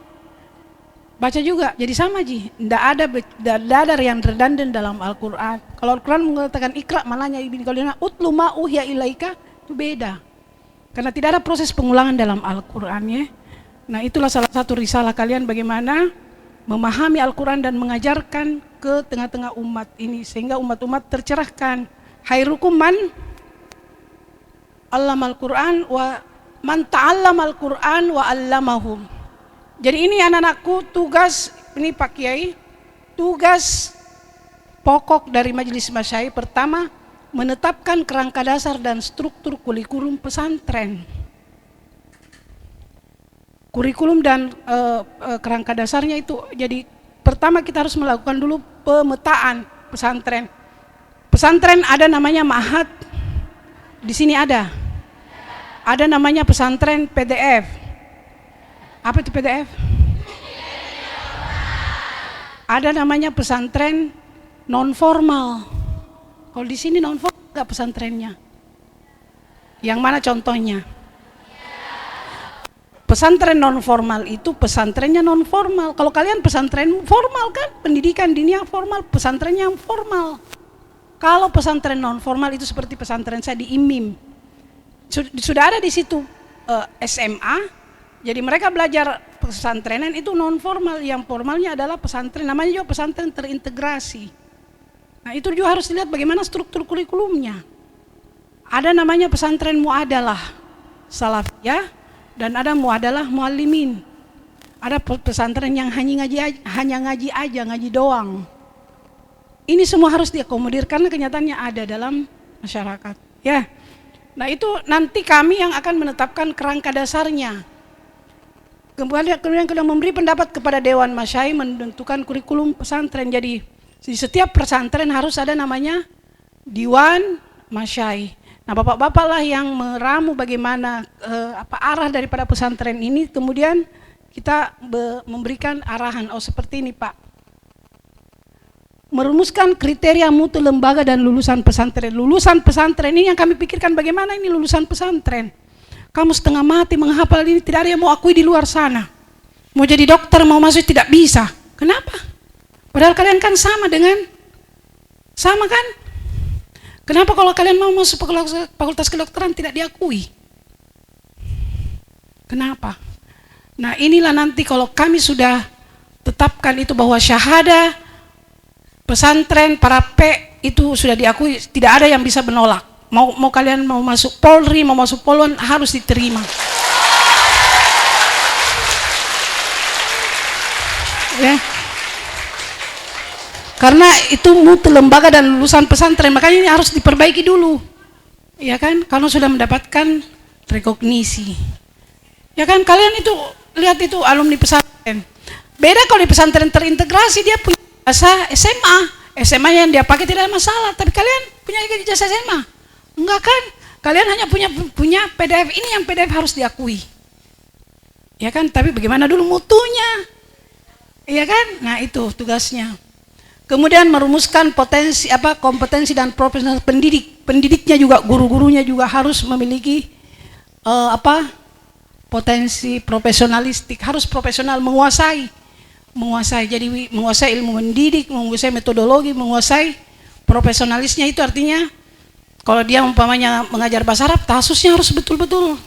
S4: Baca juga, jadi sama Ji. Tidak ada yang redundant dalam Al-Quran. Kalau Al-Quran mengatakan Iqra, malahnya Ibn Qayyim utlu ma uhiya ilaika, itu beda. Karena tidak ada proses pengulangan dalam Al-Quran ya. Nah itulah salah satu risalah kalian, bagaimana memahami Al-Quran dan mengajarkan ke tengah-tengah umat ini, sehingga umat-umat tercerahkan. Khairukum man allamal Quran wa man ta'allamal Quran wa allamahum. Jadi ini anak-anakku, tugas ini Pak Kiai, tugas pokok dari Majelis Masyayikh pertama, menetapkan kerangka dasar dan struktur kurikulum pesantren. Kurikulum dan kerangka dasarnya itu, jadi pertama kita harus melakukan dulu pemetaan pesantren. Pesantren ada namanya ma'had, di sini ada namanya pesantren PDF. Apa itu PDF? Ada namanya pesantren non formal. Kalau di sini non formal enggak pesantrennya? Yang mana contohnya? Pesantren non formal itu pesantrennya non formal. Kalau kalian pesantren formal kan, pendidikan dinia formal, pesantrennya yang formal. Kalau pesantren non formal itu seperti pesantren saya di IMIM. Sudah ada di situ SMA. Jadi mereka belajar pesantrenan itu non formal, yang formalnya adalah pesantren, namanya juga pesantren terintegrasi. Nah itu juga harus dilihat bagaimana struktur kurikulumnya. Ada namanya pesantren muadalah salafiyah dan ada muadalah muallimin. Ada pesantren yang hanya ngaji aja, ngaji doang. Ini semua harus diakomodir karena kenyataannya ada dalam masyarakat. Ya, nah itu nanti kami yang akan menetapkan kerangka dasarnya. Kemudian kita memberi pendapat kepada Dewan Masyayikh menentukan kurikulum pesantren. Jadi di setiap pesantren harus ada namanya Dewan Masyayikh. Nah bapak-bapak lah yang meramu bagaimana arah daripada pesantren ini. Kemudian kita memberikan arahan, oh seperti ini Pak. Merumuskan kriteria mutu lembaga dan lulusan pesantren. Lulusan pesantren ini yang kami pikirkan, bagaimana ini lulusan pesantren. Kamu setengah mati menghafal ini, tidak ada yang mau akui di luar sana. Mau jadi dokter, mau masuk tidak bisa. Kenapa? Padahal kalian kan sama kan? Kenapa kalau kalian mau masuk fakultas kedokteran tidak diakui? Kenapa? Nah inilah nanti kalau kami sudah tetapkan itu bahwa syahadah pesantren para P itu sudah diakui, tidak ada yang bisa menolak. Mau kalian mau masuk Polri, mau masuk Polwan harus diterima. Ya. Karena itu mutu lembaga dan lulusan pesantren, makanya ini harus diperbaiki dulu. Ya kan? Karena sudah mendapatkan rekognisi. Ya kan, kalian itu lihat itu alumni pesantren. Beda kalau di pesantren terintegrasi, dia punya ijazah SMA. SMA yang dia pakai tidak ada masalah, tapi kalian punya ijazah SMA. Enggak kan? Kalian hanya punya PDF, ini yang PDF harus diakui. Ya kan? Tapi bagaimana dulu mutunya? Iya kan? Nah itu tugasnya. Kemudian merumuskan kompetensi dan profesional pendidik. Pendidiknya juga, guru-gurunya juga harus memiliki potensi profesionalistik, harus profesional, menguasai, jadi menguasai ilmu mendidik, menguasai metodologi, menguasai profesionalisnya. Itu artinya kalau dia umpamanya mengajar bahasa Arab, tahsusnya harus betul-betul.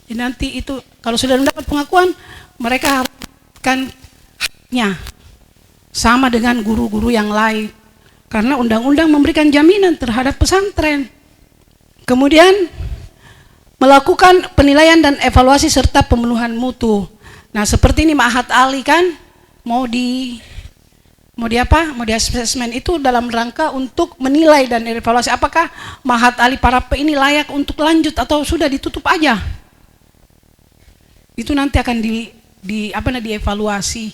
S4: Jadi nanti itu kalau sudah mendapat pengakuan, mereka akan haknya sama dengan guru-guru yang lain, karena undang-undang memberikan jaminan terhadap pesantren. Kemudian melakukan penilaian dan evaluasi serta pemenuhan mutu. Nah, seperti ini Ma'had Ali kan mau di asesmen itu dalam rangka untuk menilai dan evaluasi apakah Ma'had Ali Parape ini layak untuk lanjut atau sudah ditutup aja. Itu nanti akan dievaluasi.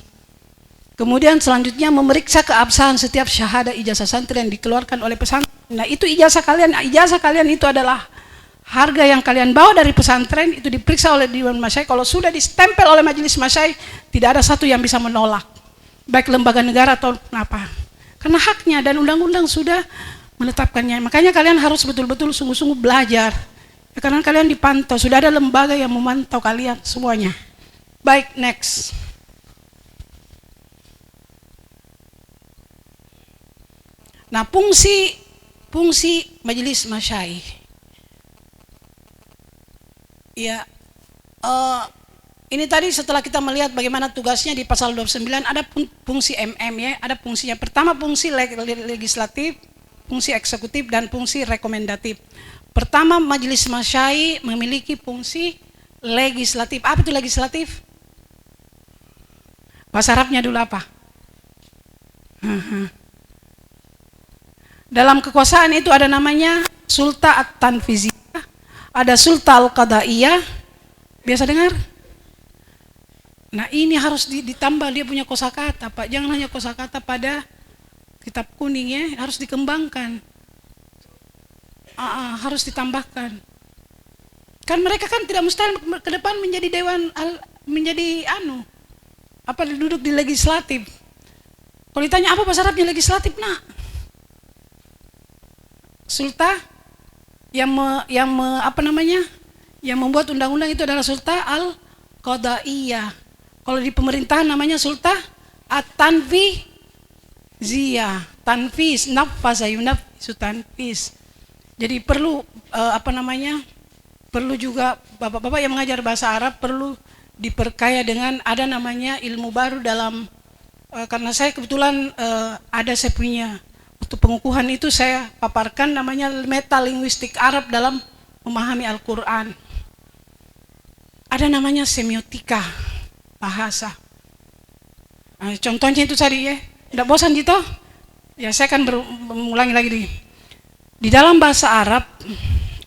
S4: Kemudian selanjutnya memeriksa keabsahan setiap syahadah ijazah santri yang dikeluarkan oleh pesantren. Nah, itu ijazah kalian itu adalah harga yang kalian bawa dari pesantren, itu diperiksa oleh Dewan Masyayikh. Kalau sudah distempel oleh Majelis Masyayikh, tidak ada satu yang bisa menolak, baik lembaga negara atau apa, karena haknya dan undang-undang sudah menetapkannya. Makanya kalian harus betul-betul sungguh-sungguh belajar, ya, karena kalian dipantau, sudah ada lembaga yang memantau kalian semuanya. Baik, next. Nah, fungsi Majelis Masyayikh. Ya, ini tadi setelah kita melihat bagaimana tugasnya di pasal 29, ada fungsi MM ya, ada fungsinya. Pertama fungsi legislatif, fungsi eksekutif, dan fungsi rekomendatif. Pertama, Majelis Masyayikh memiliki fungsi legislatif. Apa itu legislatif? Bahasa Arabnya dulu apa? Dalam kekuasaan itu ada namanya sulta at-tanfiziyah, ada sulta al-qadaiyah. Biasa dengar? Nah, ini harus ditambah, dia punya kosakata, Pak. Jangan hanya kosakata pada kitab kuning ya, harus dikembangkan. Harus ditambahkan. Kan mereka kan tidak mustahil ke depan menjadi duduk di legislatif. Kalau ditanya apa bahasa Arabnya legislatif, nah, sulta yang membuat undang-undang itu adalah sulta al-qadaiyah. Kalau di pemerintahan namanya sulta at-tanfiziyah. Tanfiz, nafasa yunaffisu tanfiz. Jadi perlu perlu juga bapak-bapak yang mengajar bahasa Arab perlu diperkaya dengan ada namanya ilmu baru dalam karena saya kebetulan saya punya untuk pengukuhan itu saya paparkan namanya metalinguistik Arab dalam memahami Al-Quran. Ada namanya semiotika bahasa. Nah, contohnya itu tadi ya, tidak bosan gitu? Ya, saya akan mengulangi lagi di dalam bahasa Arab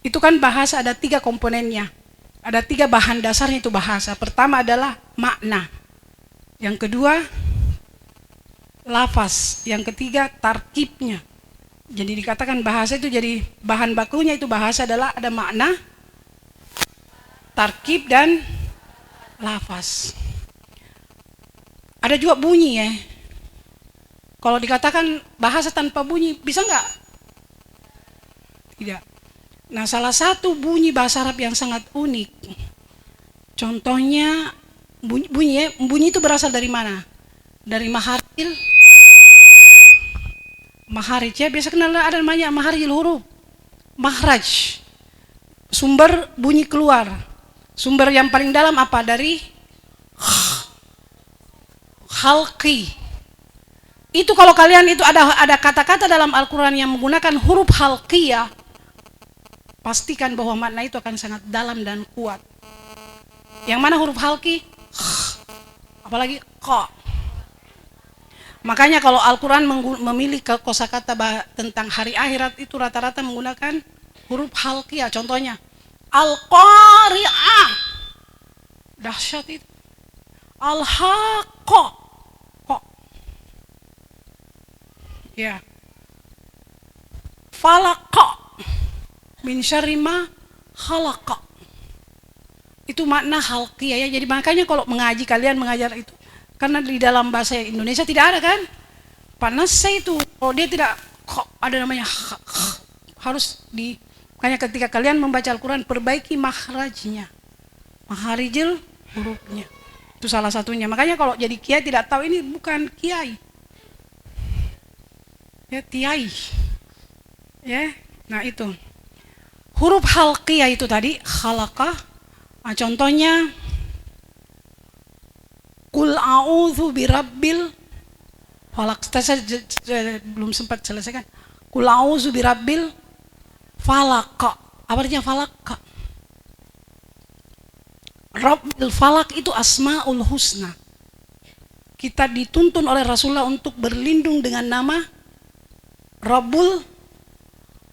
S4: itu kan bahasa ada 3 komponennya, ada 3 bahan dasarnya itu bahasa. Pertama adalah makna, yang kedua lafaz, yang ketiga tarkibnya. Jadi dikatakan bahasa itu jadi bahan bakunya itu bahasa adalah ada makna, tarkib, dan lafaz. Ada juga bunyi ya. Kalau dikatakan bahasa tanpa bunyi, bisa nggak? Tidak. Nah, salah satu bunyi bahasa Arab yang sangat unik, contohnya bunyi itu berasal dari mana? Dari maharij ya, biasa kenal ada namanya maharijil huruf, mahraj, sumber bunyi keluar. Sumber yang paling dalam apa? Dari halqi. Itu kalau kalian itu ada kata-kata dalam Al-Quran yang menggunakan huruf halqiyah, pastikan bahwa makna itu akan sangat dalam dan kuat. Yang mana huruf halqi? Apalagi qa. Makanya kalau Al-Quran memilih kosakata tentang hari akhirat itu rata-rata menggunakan huruf halqiyah. Contohnya Al-Qari'ah, dahsyat itu. Al-Haqqa, ya. Falaqa min syarri ma khalaqa. Itu makna halqiyah ya. Jadi makanya kalau kalian mengajar itu, karena di dalam bahasa Indonesia tidak ada kan panasnya itu, kalau dia tidak ada namanya harus makanya ketika kalian membaca Al-Quran perbaiki makhrajnya. Makharijil hurufnya. Itu salah satunya. Makanya kalau jadi kiai tidak tahu ini bukan kiai. Ya, tiai. Ya, nah itu. Huruf halqiyah itu tadi, khalaqah. Nah, contohnya Qul a'udzu birabbil falaq. Saya belum sempat selesaikan. Qul a'udzu birabbil falaq. Apa artinya falaq? Rabbil falak itu asmaul husna. Kita dituntun oleh Rasulullah untuk berlindung dengan nama Rabbul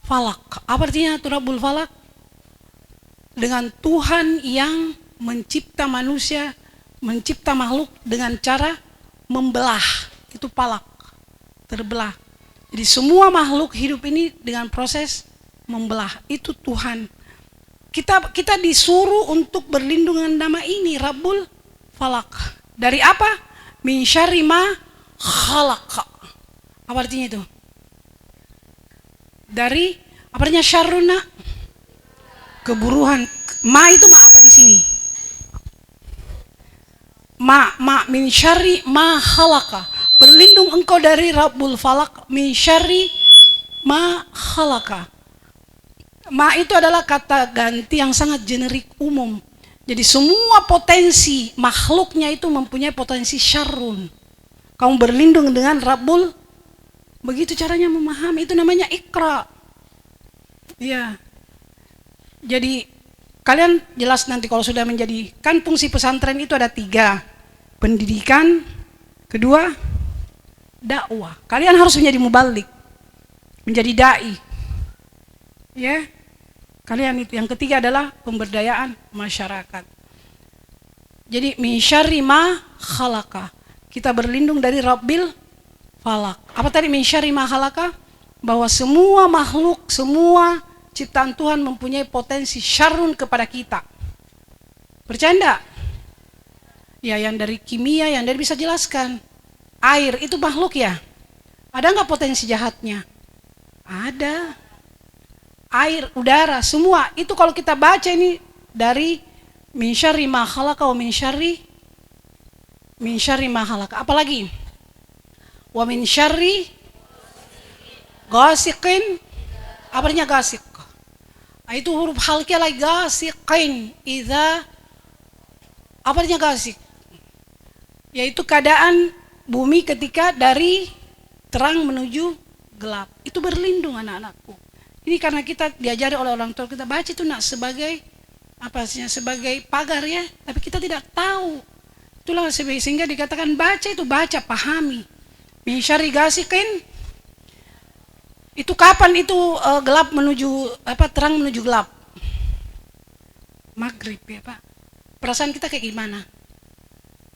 S4: Falak. Apa artinya itu Rabbul Falak? Dengan Tuhan yang mencipta manusia, mencipta makhluk dengan cara membelah. Itu falak, terbelah. Jadi semua makhluk hidup ini dengan proses membelah. Itu Tuhan. Kita disuruh untuk berlindung dengan nama ini, Rabbul Falak. Dari apa? Min syarri ma khalaq. Apa artinya itu? Dari apa artinya syarruna? Keburuan. Ma itu ma apa di sini? Ma min syarri ma khalaqa. Berlindung engkau dari Rabbul Falak min syarri ma khalaqa. Ma itu adalah kata ganti yang sangat generik umum. Jadi semua potensi makhluknya itu mempunyai potensi syarrun. Kamu berlindung dengan Rabbul. Begitu caranya memahami, itu namanya ikra. Ya. Jadi kalian jelas nanti kalau sudah menjadi, kan fungsi pesantren itu ada 3. Pendidikan, kedua dakwah. Kalian harus menjadi mubalik, menjadi dai. Ya. Kalian itu. Yang ketiga adalah pemberdayaan masyarakat. Jadi min syarri ma khalaqa. Kita berlindung dari Rabbil Falak. Apa tadi min syarri ma khalaqa? Bahwa semua makhluk, semua ciptaan Tuhan mempunyai potensi syarrun kepada kita. Percaya enggak? Ya, yang dari kimia, yang dari bisa jelaskan. Air itu makhluk ya? Ada enggak potensi jahatnya? Ada. Air, udara, semua itu kalau kita baca ini dari min syarri ma khalaqa wa min syarri ma khalaqa. Apalagi wa min syarri ghasiqin. Apa artinya ghasiq? Itu huruf halqiyah lagi, ghasiqin. Idza, apa artinya ghasiq? Yaitu keadaan bumi ketika dari terang menuju gelap. Itu berlindung anak-anakku. Ini karena kita diajari oleh orang tua kita baca itu nak sebagai apa sih, sebagai pagar ya, tapi kita tidak tahu. Itulah sehingga dikatakan baca itu baca, pahami. Min syarri ghasiqin. Itu kapan itu gelap menuju apa, terang menuju gelap? Maghrib ya Pak. Perasaan kita kayak gimana?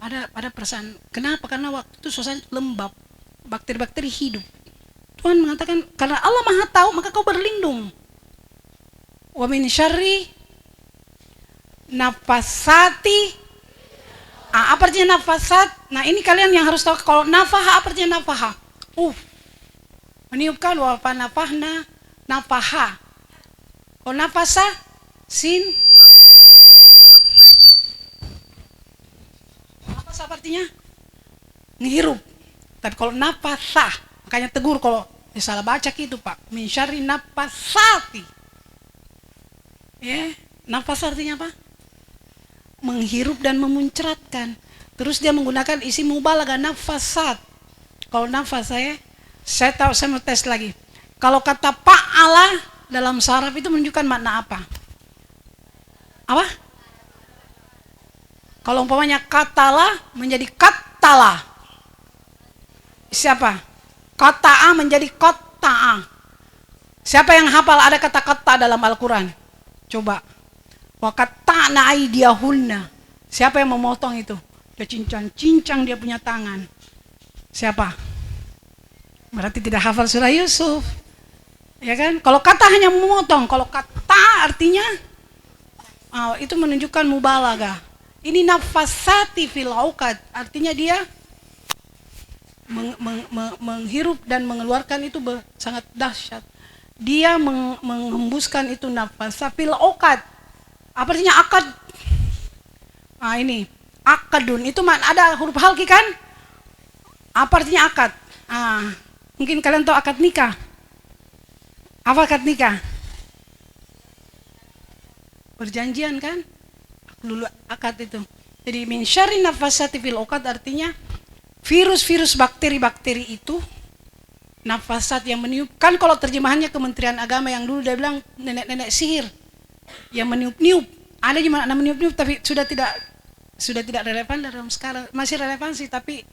S4: Ada perasaan. Kenapa? Karena waktu itu suasana lembab, bakteri-bakteri hidup. Tuhan mengatakan, karena Allah Maha tahu, maka kau berlindung. Wa min syarri nafasati. Apa artinya nafasat? Nah ini kalian yang harus tahu. Kalau nafaha, apa artinya nafaha? Meniupkan, wa panafahna nafaha. Kalau nafasa, sin. Nafasa apa artinya? Ngehirup. Tapi kalau nafasah, makanya tegur kalau salah baca gitu Pak. Min syarri nafasati. Ya, nafas artinya apa? Menghirup dan memuncratkan. Terus dia menggunakan isi mubalaghah nafasat. Kalau nafas saya tahu, saya mau tes lagi. Kalau kata fa'ala dalam saraf itu menunjukkan makna apa? Apa? Kalau umpamanya katala menjadi katala. Siapa? Kata A menjadi kota A. Siapa yang hafal ada kata kata dalam Al-Quran? Coba. Wa qatta'na aydiyahunna. Siapa yang memotong itu? Dia cincang dia punya tangan. Siapa? Berarti tidak hafal surah Yusuf. Ya kan? Kalau kata hanya memotong, kalau kata artinya itu menunjukkan mubalaghah. Ini nafasati fil auqad, artinya dia menghirup dan mengeluarkan itu sangat dahsyat. Dia menghembuskan itu nafas fil auqad. Apa artinya akad? Ini akadun itu ada huruf halki kan? Apa artinya akad? Mungkin kalian tahu akad nikah. Apa akad nikah? Perjanjian kan? Dulu akad itu. Jadi min syarri nafasati fil uqad artinya virus-virus bakteri-bakteri itu nafasat yang meniup. Kan kalau terjemahannya Kementerian Agama yang dulu dia bilang nenek-nenek sihir yang meniup-niup. Ada gimana meniup-niup tapi sudah tidak relevan dalam sekarang. Masih relevan sih tapi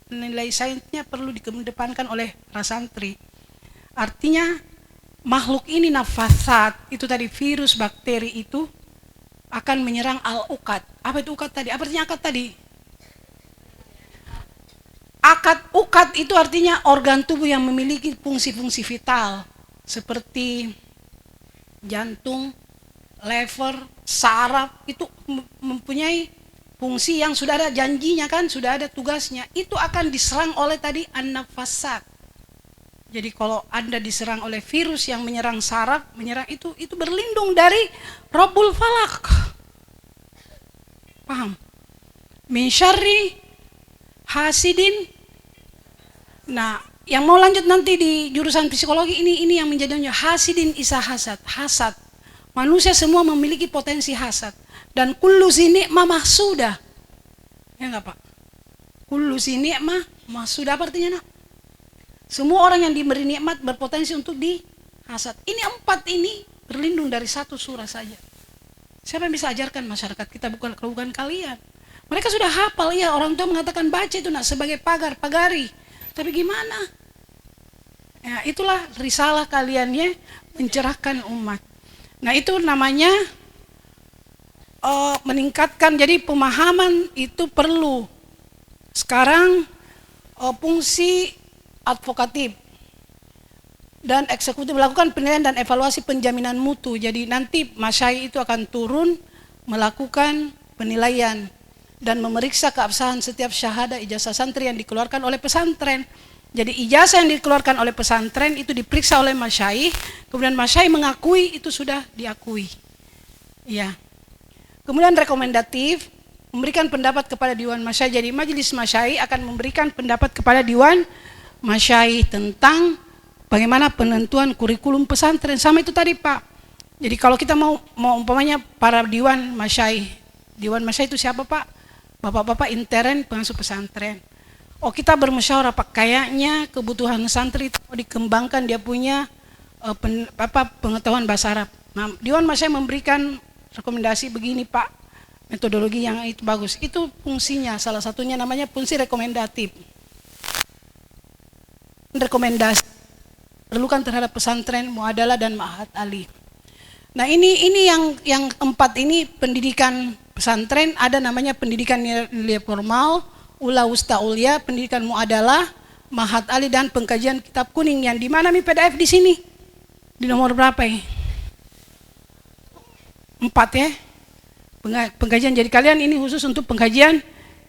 S4: nilai sainsnya perlu dikedepankan oleh para santri. Artinya makhluk ini nafasat itu tadi virus bakteri itu akan menyerang al-uqad. Apa itu uqad tadi? Apa artinya akad tadi? Akad uqad itu artinya organ tubuh yang memiliki fungsi-fungsi vital seperti jantung, lever, saraf itu mempunyai fungsi yang sudah ada janjinya kan, sudah ada tugasnya. Itu akan diserang oleh tadi an-nafasat. Jadi kalau Anda diserang oleh virus yang menyerang saraf, menyerang itu berlindung dari Rabbul Falak. Paham? Min syarri hasidin. Nah, yang mau lanjut nanti di jurusan psikologi ini yang menjadinya hasidin isa hasad. Hasad. Manusia semua memiliki potensi hasad. Dan kullu zinikmah mahsudah. Ya enggak, Pak? Kullu zinikmah mahsudah apa artinya, Nak? Semua orang yang diberi nikmat berpotensi untuk dihasad. Ini 4 ini berlindung dari 1 surah saja. Siapa yang bisa ajarkan masyarakat kita bukan kalian. Mereka sudah hafal ya, orang tua mengatakan baca itu nak sebagai pagari. Tapi gimana? Ya, itulah risalah kalian ya, mencerahkan umat. Nah, itu namanya meningkatkan. Jadi pemahaman itu perlu. Sekarang fungsi advokatif dan eksekutif melakukan penilaian dan evaluasi penjaminan mutu. Jadi nanti masyayikh itu akan turun melakukan penilaian dan memeriksa keabsahan setiap syahadah ijazah santri yang dikeluarkan oleh pesantren. Jadi ijazah yang dikeluarkan oleh pesantren itu diperiksa oleh masyayikh, kemudian masyayikh mengakui itu sudah diakui. Ya. Kemudian rekomendatif memberikan pendapat kepada Dewan Masyayikh. Jadi majelis masyayikh akan memberikan pendapat kepada Dewan Masyayikh tentang bagaimana penentuan kurikulum pesantren. Sama itu tadi, Pak. Jadi kalau kita mau umpamanya para Dewan Masyayikh. Dewan Masyayikh itu siapa, Pak? Bapak-bapak intern pengasuh pesantren. Kita bermusyawarah, Pak, kayaknya kebutuhan santri itu mau dikembangkan, dia punya pengetahuan bahasa Arab. Nah, Dewan Masyayikh memberikan rekomendasi begini, Pak, metodologi yang itu bagus. Itu fungsinya, salah satunya namanya fungsi rekomendatif. Rekomendasi perlukan terhadap pesantren, muadalah dan ma'had ali. Nah, ini yang 4 ini pendidikan pesantren, ada namanya pendidikan nilai formal, ula wusta ulia, pendidikan muadalah, ma'had ali dan pengkajian kitab kuning yang di mana mi PDF di sini? Di nomor berapa ya? 4 ya. Pengkajian, jadi kalian ini khusus untuk pengkajian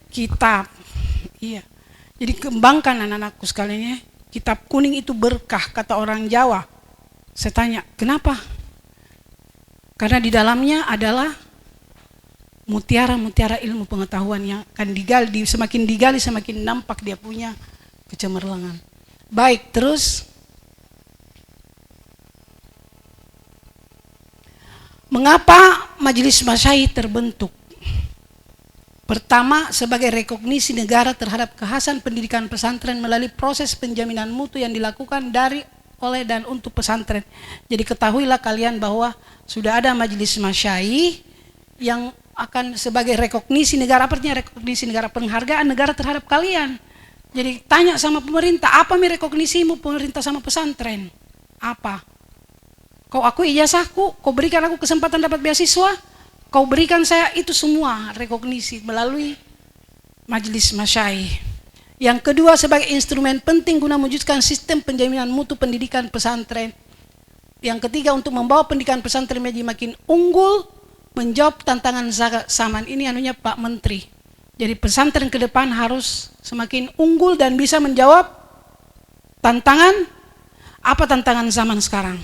S4: kitab. Iya. Jadi kembangkan anak-anakku sekalian ya. Kitab kuning itu berkah kata orang Jawa. Saya tanya, kenapa? Karena di dalamnya adalah mutiara-mutiara ilmu pengetahuan yang akan digali, semakin digali semakin nampak dia punya kecemerlangan. Baik, terus mengapa majelis masyayikh terbentuk? Pertama, sebagai rekognisi negara terhadap kekhasan pendidikan pesantren melalui proses penjaminan mutu yang dilakukan dari, oleh dan untuk pesantren. Jadi ketahuilah kalian bahwa sudah ada majelis masyayikh yang akan sebagai rekognisi negara. Apa artinya rekognisi negara? Penghargaan negara terhadap kalian. Jadi tanya sama pemerintah, apa rekognisimu pemerintah sama pesantren? Apa? Kau akui ijazahku, kau berikan aku kesempatan dapat beasiswa, kau berikan saya itu semua rekognisi melalui majelis masyayikh. Yang kedua, sebagai instrumen penting guna mewujudkan sistem penjaminan mutu pendidikan pesantren. Yang ketiga, untuk membawa pendidikan pesantren menjadi makin unggul, menjawab tantangan zaman ini anunya Pak Menteri. Jadi pesantren ke depan harus semakin unggul dan bisa menjawab tantangan. Apa tantangan zaman sekarang?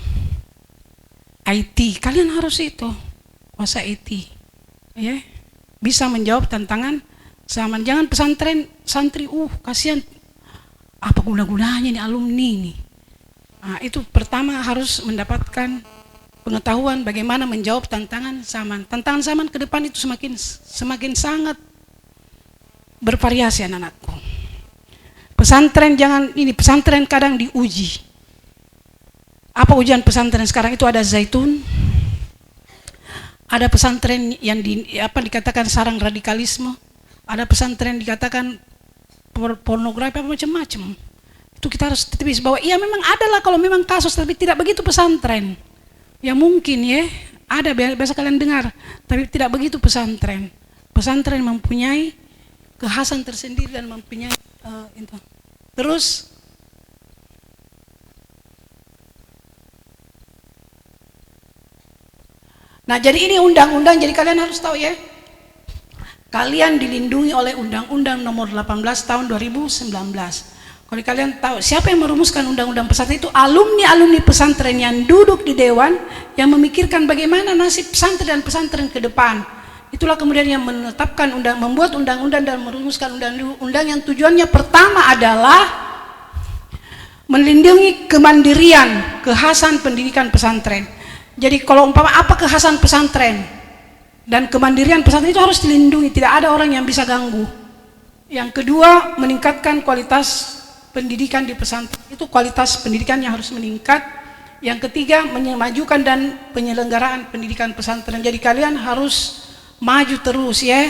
S4: IT, kalian harus itu kuasa IT, ya. bisa menjawab tantangan zaman. Jangan pesantren santri, kasihan, apa guna-gunanya nih alumni nih. Nah, itu pertama harus mendapatkan pengetahuan bagaimana menjawab tantangan zaman. Tantangan zaman ke depan itu semakin sangat bervariasi anak-anakku. Pesantren pesantren kadang diuji. Apa ujian pesantren sekarang itu? Ada zaitun, ada pesantren yang dikatakan sarang radikalisme, ada pesantren dikatakan pornografi, apa macam-macam. Itu kita harus tipis bahwa iya memang adalah kalau memang kasus, tapi tidak begitu pesantren. Ya mungkin ya, ada biasa kalian dengar, tapi tidak begitu pesantren. Pesantren mempunyai kekhasan tersendiri dan mempunyai itu. Terus nah, jadi ini undang-undang, jadi kalian harus tahu ya. Kalian dilindungi oleh Undang-Undang Nomor 18 Tahun 2019. Kalau kalian tahu siapa yang merumuskan Undang-Undang Pesantren, itu alumni-alumni pesantren yang duduk di dewan, yang memikirkan bagaimana nasib pesantren dan pesantren ke depan. Itulah kemudian yang menetapkan membuat undang-undang dan merumuskan undang-undang yang tujuannya pertama adalah melindungi kemandirian, kekhasan pendidikan pesantren. Jadi kalau umpama apa kekhasan pesantren dan kemandirian pesantren itu harus dilindungi, tidak ada orang yang bisa ganggu. Yang kedua, meningkatkan kualitas pendidikan di pesantren, itu kualitas pendidikan yang harus meningkat. Yang ketiga, memajukan dan penyelenggaraan pendidikan pesantren. Jadi kalian harus maju terus ya,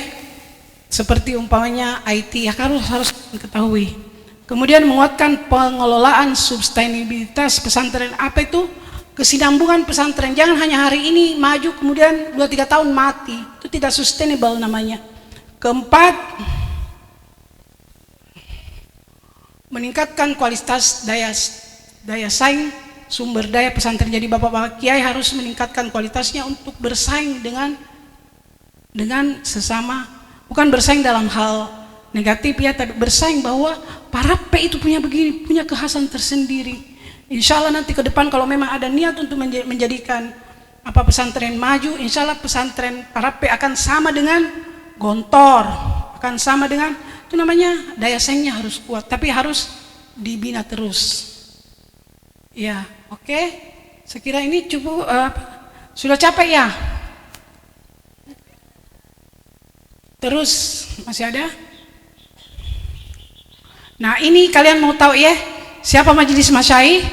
S4: seperti umpamanya IT ya, harus ketahui. Kemudian menguatkan pengelolaan sustainabilitas pesantren. Apa itu? Kesinambungan pesantren. Jangan hanya hari ini maju kemudian 2-3 tahun mati, itu tidak sustainable namanya. Keempat, meningkatkan kualitas daya saing sumber daya pesantren. Jadi bapak-bapak kiai harus meningkatkan kualitasnya untuk bersaing dengan sesama, bukan bersaing dalam hal negatif ya, tapi bersaing bahwa Parape itu punya begini, punya kekhasan tersendiri. Insya Allah nanti ke depan kalau memang ada niat untuk menjadikan pesantren maju, insya Allah pesantren Parape akan sama dengan Gontor, akan sama dengan, itu namanya daya saingnya harus kuat, tapi harus dibina terus. Ya, oke. Sekira ini cukup. Sudah capek ya? Terus masih ada? Nah, ini kalian mau tahu ya, siapa Majelis Masyaikh?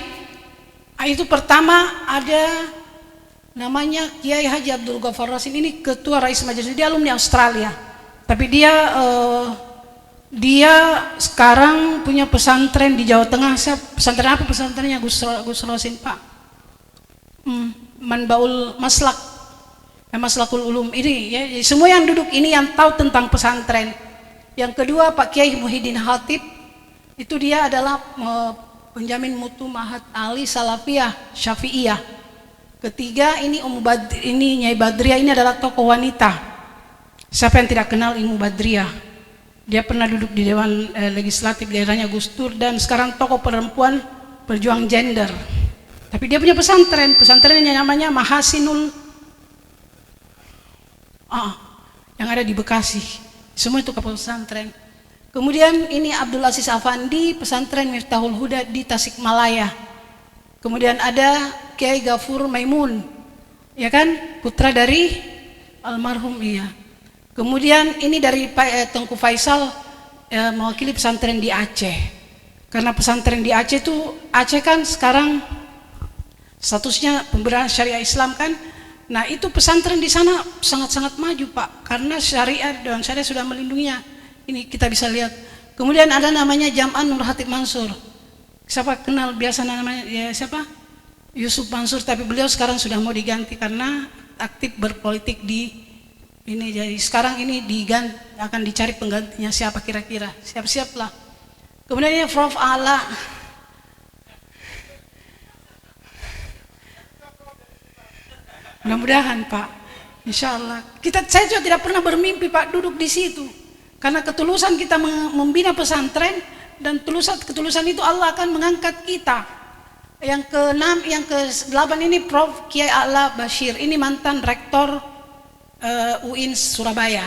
S4: Itu pertama ada namanya Kiai Haji Abdul Ghaffar Rasim. Ini ketua Rais Majelis, dia alumni Australia. Tapi dia sekarang punya pesantren di Jawa Tengah. Pesantren apa pesantrennya? Gus Rosin Pak. Manbaul Maslak, Maslakul Ulum ini ya. Semua yang duduk ini yang tahu tentang pesantren. Yang kedua Pak Kiai Muhyiddin Khatib, itu dia adalah penjamin mutu Mahat Ali Salafiyah Syafi'iyah. Ketiga ini ini Nyai Badriah, ini adalah tokoh wanita. Siapa yang tidak kenal Ibu Badriah? Dia pernah duduk di Dewan Legislatif daerahnya Gus Dur dan sekarang tokoh perempuan berjuang gender. Tapi dia punya pesantrennya namanya Mahasinul yang ada di Bekasi. Semua itu kapal pesantren. Kemudian ini Abdul Aziz Afandi, pesantren Miftahul Huda di Tasikmalaya. Kemudian ada Kiai Gafur Maimun, ya kan, putra dari almarhum iya. Kemudian ini dari Tengku Faisal, mewakili pesantren di Aceh. Karena pesantren di Aceh itu, Aceh kan sekarang statusnya pemberdayaan syariah Islam kan. Nah itu pesantren di sana sangat-sangat maju Pak, karena syariah dan syariah sudah melindunginya. Ini kita bisa lihat. Kemudian ada namanya Jam'an Nur Hatib Mansur. Siapa kenal biasa namanya ya, siapa? Yusuf Mansur, tapi beliau sekarang sudah mau diganti karena aktif berpolitik di ini. Jadi sekarang ini akan dicari penggantinya siapa kira-kira. Siap-siaplah. Kemudian ini Prof Ala. Mudah-mudahan Pak, insya Allah. Saya juga tidak pernah bermimpi Pak duduk di situ. Karena ketulusan kita membina pesantren, dan ketulusan itu Allah akan mengangkat kita. Yang ke-6, yang ke-8 ini Prof Kiai A'la Bashir. Ini mantan rektor UIN Surabaya.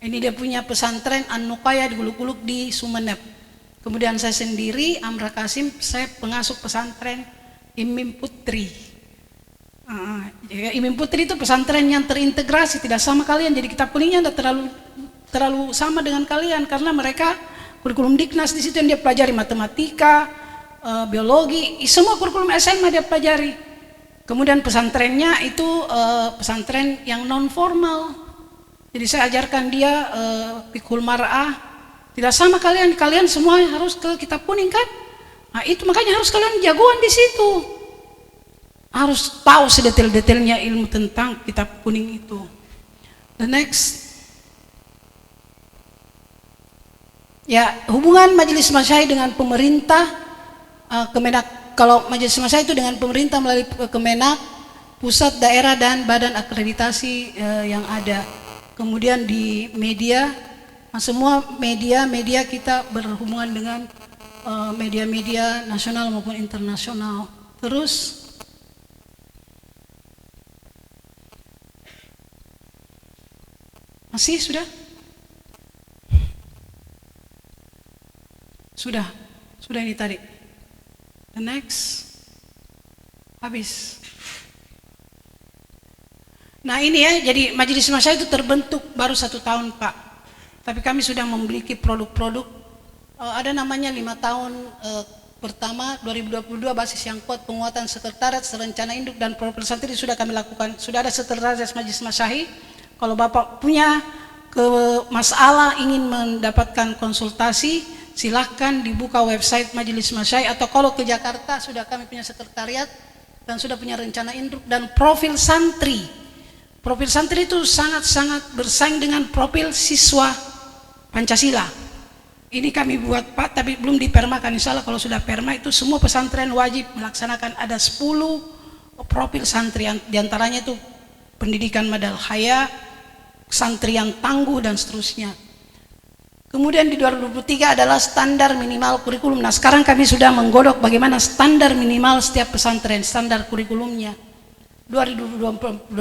S4: Ini dia punya pesantren An-Nuqayah di Gulug-Gulug di Sumeneb. Kemudian saya sendiri, Amra Kasim, saya pengasuh pesantren Imim Putri. Imim Putri itu pesantren yang terintegrasi, tidak sama kalian. Jadi kitab kuningnya tidak terlalu sama dengan kalian, karena mereka kurikulum Diknas di situ yang dia pelajari matematika, biologi, semua kurikulum SMA dia pelajari. Kemudian pesantrennya itu pesantren yang non formal. Jadi saya ajarkan dia fikul mar'ah. Tidak sama kalian semua harus ke kitab kuning kan? Nah itu makanya harus kalian jagoan di situ. Harus tahu sedetail-detailnya ilmu tentang kitab kuning itu. The next. Ya, hubungan Majelis Masyayikh dengan pemerintah Kemenak. Kalau Majelis Masyayikh itu dengan pemerintah melalui Kemenak, pusat, daerah dan badan akreditasi yang ada. Kemudian di media, semua media kita berhubungan dengan media-media nasional maupun internasional. Terus masih sudah ini tadi. The next, habis. Nah ini ya, jadi Majelis Masyayikh itu terbentuk baru 1 tahun Pak. Tapi kami sudah memiliki produk-produk, ada namanya 5 tahun pertama 2022 basis yang kuat, penguatan sekretariat, rencana induk dan profil santri sudah kami lakukan. Sudah ada sekretariat Majelis Masyayikh. Kalau Bapak punya masalah ingin mendapatkan konsultasi, silahkan dibuka website Majelis Masyayikh, atau kalau ke Jakarta sudah kami punya sekretariat dan sudah punya rencana induk dan profil santri. Profil santri itu sangat-sangat bersaing dengan profil siswa Pancasila. Ini kami buat Pak, tapi belum dipermakan. Insya Allah kalau sudah perma itu semua pesantren wajib melaksanakan, ada 10 profil santri, diantaranya itu pendidikan madal haya, santri yang tangguh dan seterusnya. Kemudian di 2023 adalah standar minimal kurikulum. Nah sekarang kami sudah menggodok bagaimana standar minimal setiap pesantren, standar kurikulumnya. 2024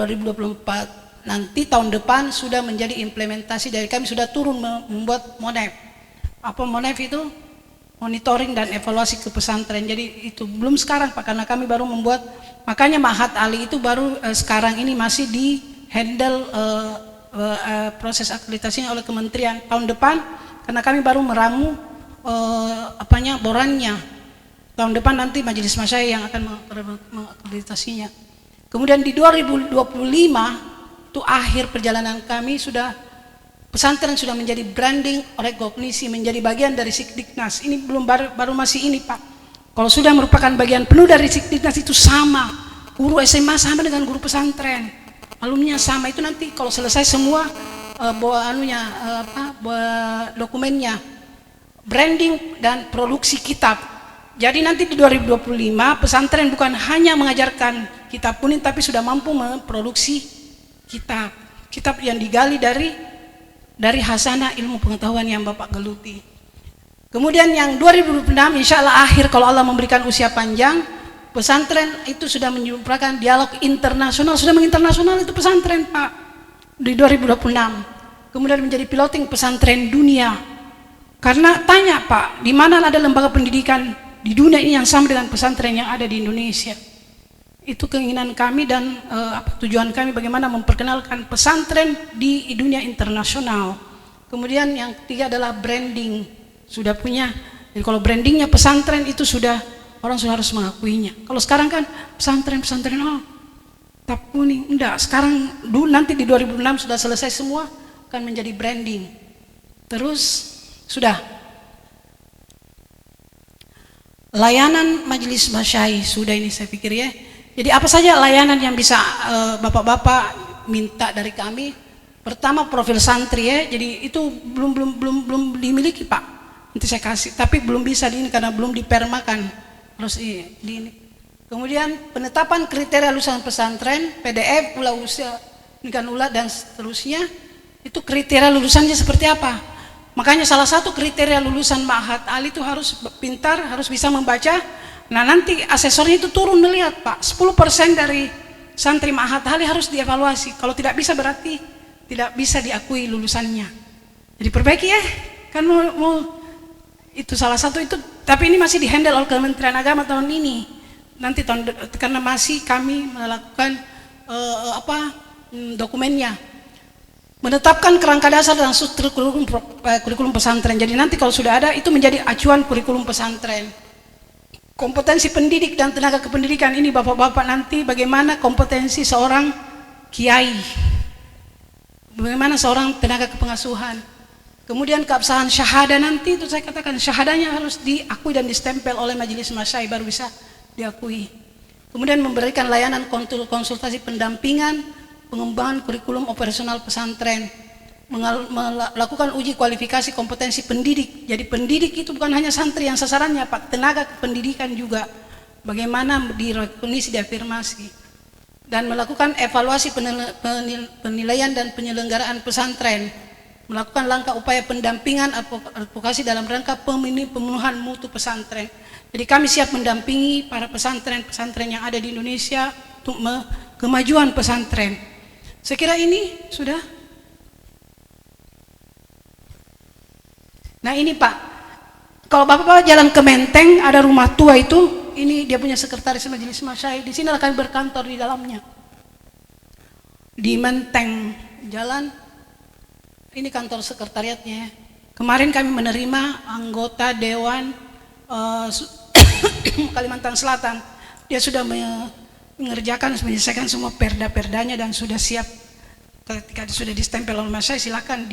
S4: nanti tahun depan sudah menjadi implementasi dari kami, sudah turun membuat MONEF. Apa MONEF itu? Monitoring dan evaluasi ke pesantren. Jadi itu belum sekarang Pak, karena kami baru membuat, makanya Mahat Ali itu baru sekarang ini masih di handle proses akreditasinya oleh kementerian. Tahun depan karena kami baru meramu borannya. Tahun depan nanti Majelis Masyayikh yang akan mengakreditasinya. Kemudian di 2025 itu akhir perjalanan kami, sudah pesantren sudah menjadi branding rekognisi, menjadi bagian dari Sikdiknas. Ini belum baru masih ini Pak. Kalau sudah merupakan bagian penuh dari Sikdiknas itu sama. Guru SMA sama dengan guru pesantren. Alumninya sama. Itu nanti kalau selesai semua dokumennya, branding dan produksi kitab. Jadi nanti di 2025 pesantren bukan hanya mengajarkan kitab kuning, tapi sudah mampu memproduksi kitab yang digali dari hasanah ilmu pengetahuan yang Bapak geluti. Kemudian yang 2026 insya Allah akhir kalau Allah memberikan usia panjang, pesantren itu sudah menyuarakan dialog internasional, sudah menginternasional itu pesantren Pak di 2026. Kemudian menjadi piloting pesantren dunia. Karena tanya Pak, di mana ada lembaga pendidikan di dunia ini yang sama dengan pesantren yang ada di Indonesia? Itu keinginan kami dan tujuan kami bagaimana memperkenalkan pesantren di dunia internasional. Kemudian yang ketiga adalah branding. Sudah punya, jadi kalau brandingnya pesantren itu sudah, orang sudah harus mengakuinya. Kalau sekarang kan pesantren kitab kuning, enggak. Sekarang nanti di 2006 sudah selesai semua akan menjadi branding. Terus sudah layanan Majelis Masyayikh sudah, ini saya pikir ya. Jadi apa saja layanan yang bisa bapak-bapak minta dari kami? Pertama profil santri ya. Jadi itu belum dimiliki Pak. Nanti saya kasih. Tapi belum bisa ini karena belum dipermakan. Harus ini. Kemudian penetapan kriteria lulusan pesantren, PDF, usia nikah ula dan seterusnya. Itu kriteria lulusannya seperti apa? Makanya salah satu kriteria lulusan Mahat Ali itu harus pintar, harus bisa membaca. Nah nanti asesornya itu turun melihat Pak, 10% dari santri Mahat Ali harus dievaluasi. Kalau tidak bisa berarti tidak bisa diakui lulusannya. Jadi perbaiki ya, kan mau itu salah satu itu, tapi ini masih dihandle oleh Kementerian Agama tahun ini. Nanti karena masih kami melakukan dokumennya, menetapkan kerangka dasar dan struktur kurikulum pesantren. Jadi nanti kalau sudah ada itu menjadi acuan kurikulum pesantren. Kompetensi pendidik dan tenaga kependidikan ini bapak-bapak nanti bagaimana kompetensi seorang kiai, bagaimana seorang tenaga kepengasuhan. Kemudian keabsahan syahada nanti itu saya katakan syahadanya harus diakui dan distempel oleh majelis masyai baru bisa diakui. Kemudian memberikan layanan konsultasi pendampingan, pengembangan kurikulum operasional pesantren, melakukan uji kualifikasi kompetensi pendidik. Jadi pendidik itu bukan hanya santri yang sasarannya Pak, tenaga kependidikan juga. Bagaimana direkognisi, diafirmasi. Dan melakukan evaluasi penilaian dan penyelenggaraan pesantren. Melakukan langkah upaya pendampingan advokasi dalam rangka pemenuhan mutu pesantren. Jadi kami siap mendampingi para pesantren-pesantren yang ada di Indonesia untuk kemajuan pesantren. Saya kira ini sudah. Nah ini Pak, kalau Bapak jalan ke Menteng ada rumah tua itu, ini dia punya sekretaris majelis masyai. Di sini kami berkantor di dalamnya. Di Menteng Jalan. Ini kantor sekretariatnya. Kemarin kami menerima anggota Dewan Kalimantan Selatan. Dia sudah mengerjakan, menyelesaikan semua perda-perdanya dan sudah siap. Ketika sudah distempel oleh masyai, silakan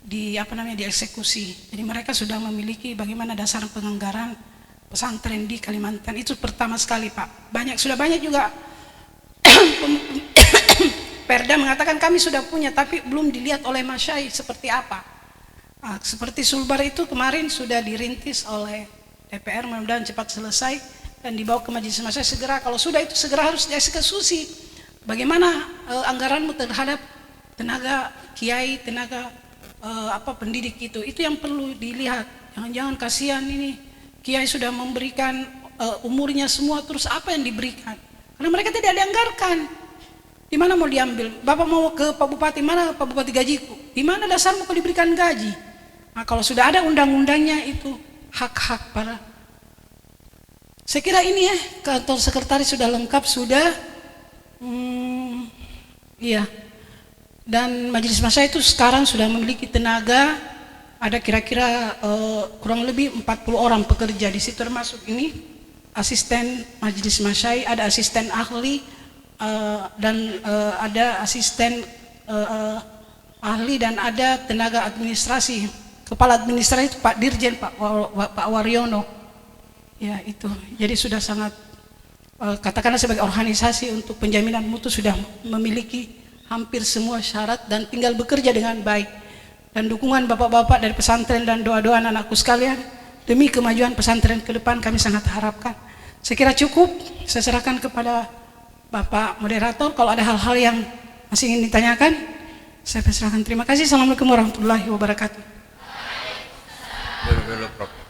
S4: dieksekusi. Jadi mereka sudah memiliki bagaimana dasar penganggaran pesantren di Kalimantan. Itu pertama sekali Pak. Sudah banyak juga Perda mengatakan kami sudah punya tapi belum dilihat oleh masyai seperti apa. Seperti Sulbar itu kemarin sudah dirintis oleh DPR, mudah-mudahan cepat selesai dan dibawa ke majelis masyai segera. Kalau sudah itu segera harus dieksekusi. Bagaimana anggaranmu terhadap tenaga kiai, tenaga pendidik itu yang perlu dilihat. Jangan-jangan kasihan ini kiai sudah memberikan umurnya semua, terus apa yang diberikan? Karena mereka tidak dianggarkan. Di mana mau diambil? Bapak mau ke Pak Bupati, mana Pak Bupati gajiku? Di mana dasarmu kau diberikan gaji? Nah, kalau sudah ada undang-undangnya itu hak-hak para. Saya kira ini ya, kantor sekretaris sudah lengkap sudah. Iya. Dan majelis masyai itu sekarang sudah memiliki tenaga, ada kira-kira kurang lebih 40 orang pekerja di situ, termasuk ini asisten majelis masyai, ada asisten ahli. Dan ada asisten ahli dan ada tenaga administrasi. Kepala administrasi itu Pak Dirjen, Pak Waryono. Ya itu. Jadi sudah sangat katakanlah sebagai organisasi untuk penjaminan mutu sudah memiliki hampir semua syarat dan tinggal bekerja dengan baik. Dan dukungan bapak-bapak dari pesantren dan doa-doa anak-anakku sekalian demi kemajuan pesantren ke depan kami sangat harapkan. Saya kira cukup. Saya serahkan kepada Bapak moderator, kalau ada hal-hal yang masih ingin ditanyakan, saya persilahkan. Terima kasih. Assalamualaikum warahmatullahi wabarakatuh.
S3: Dulu, Prof.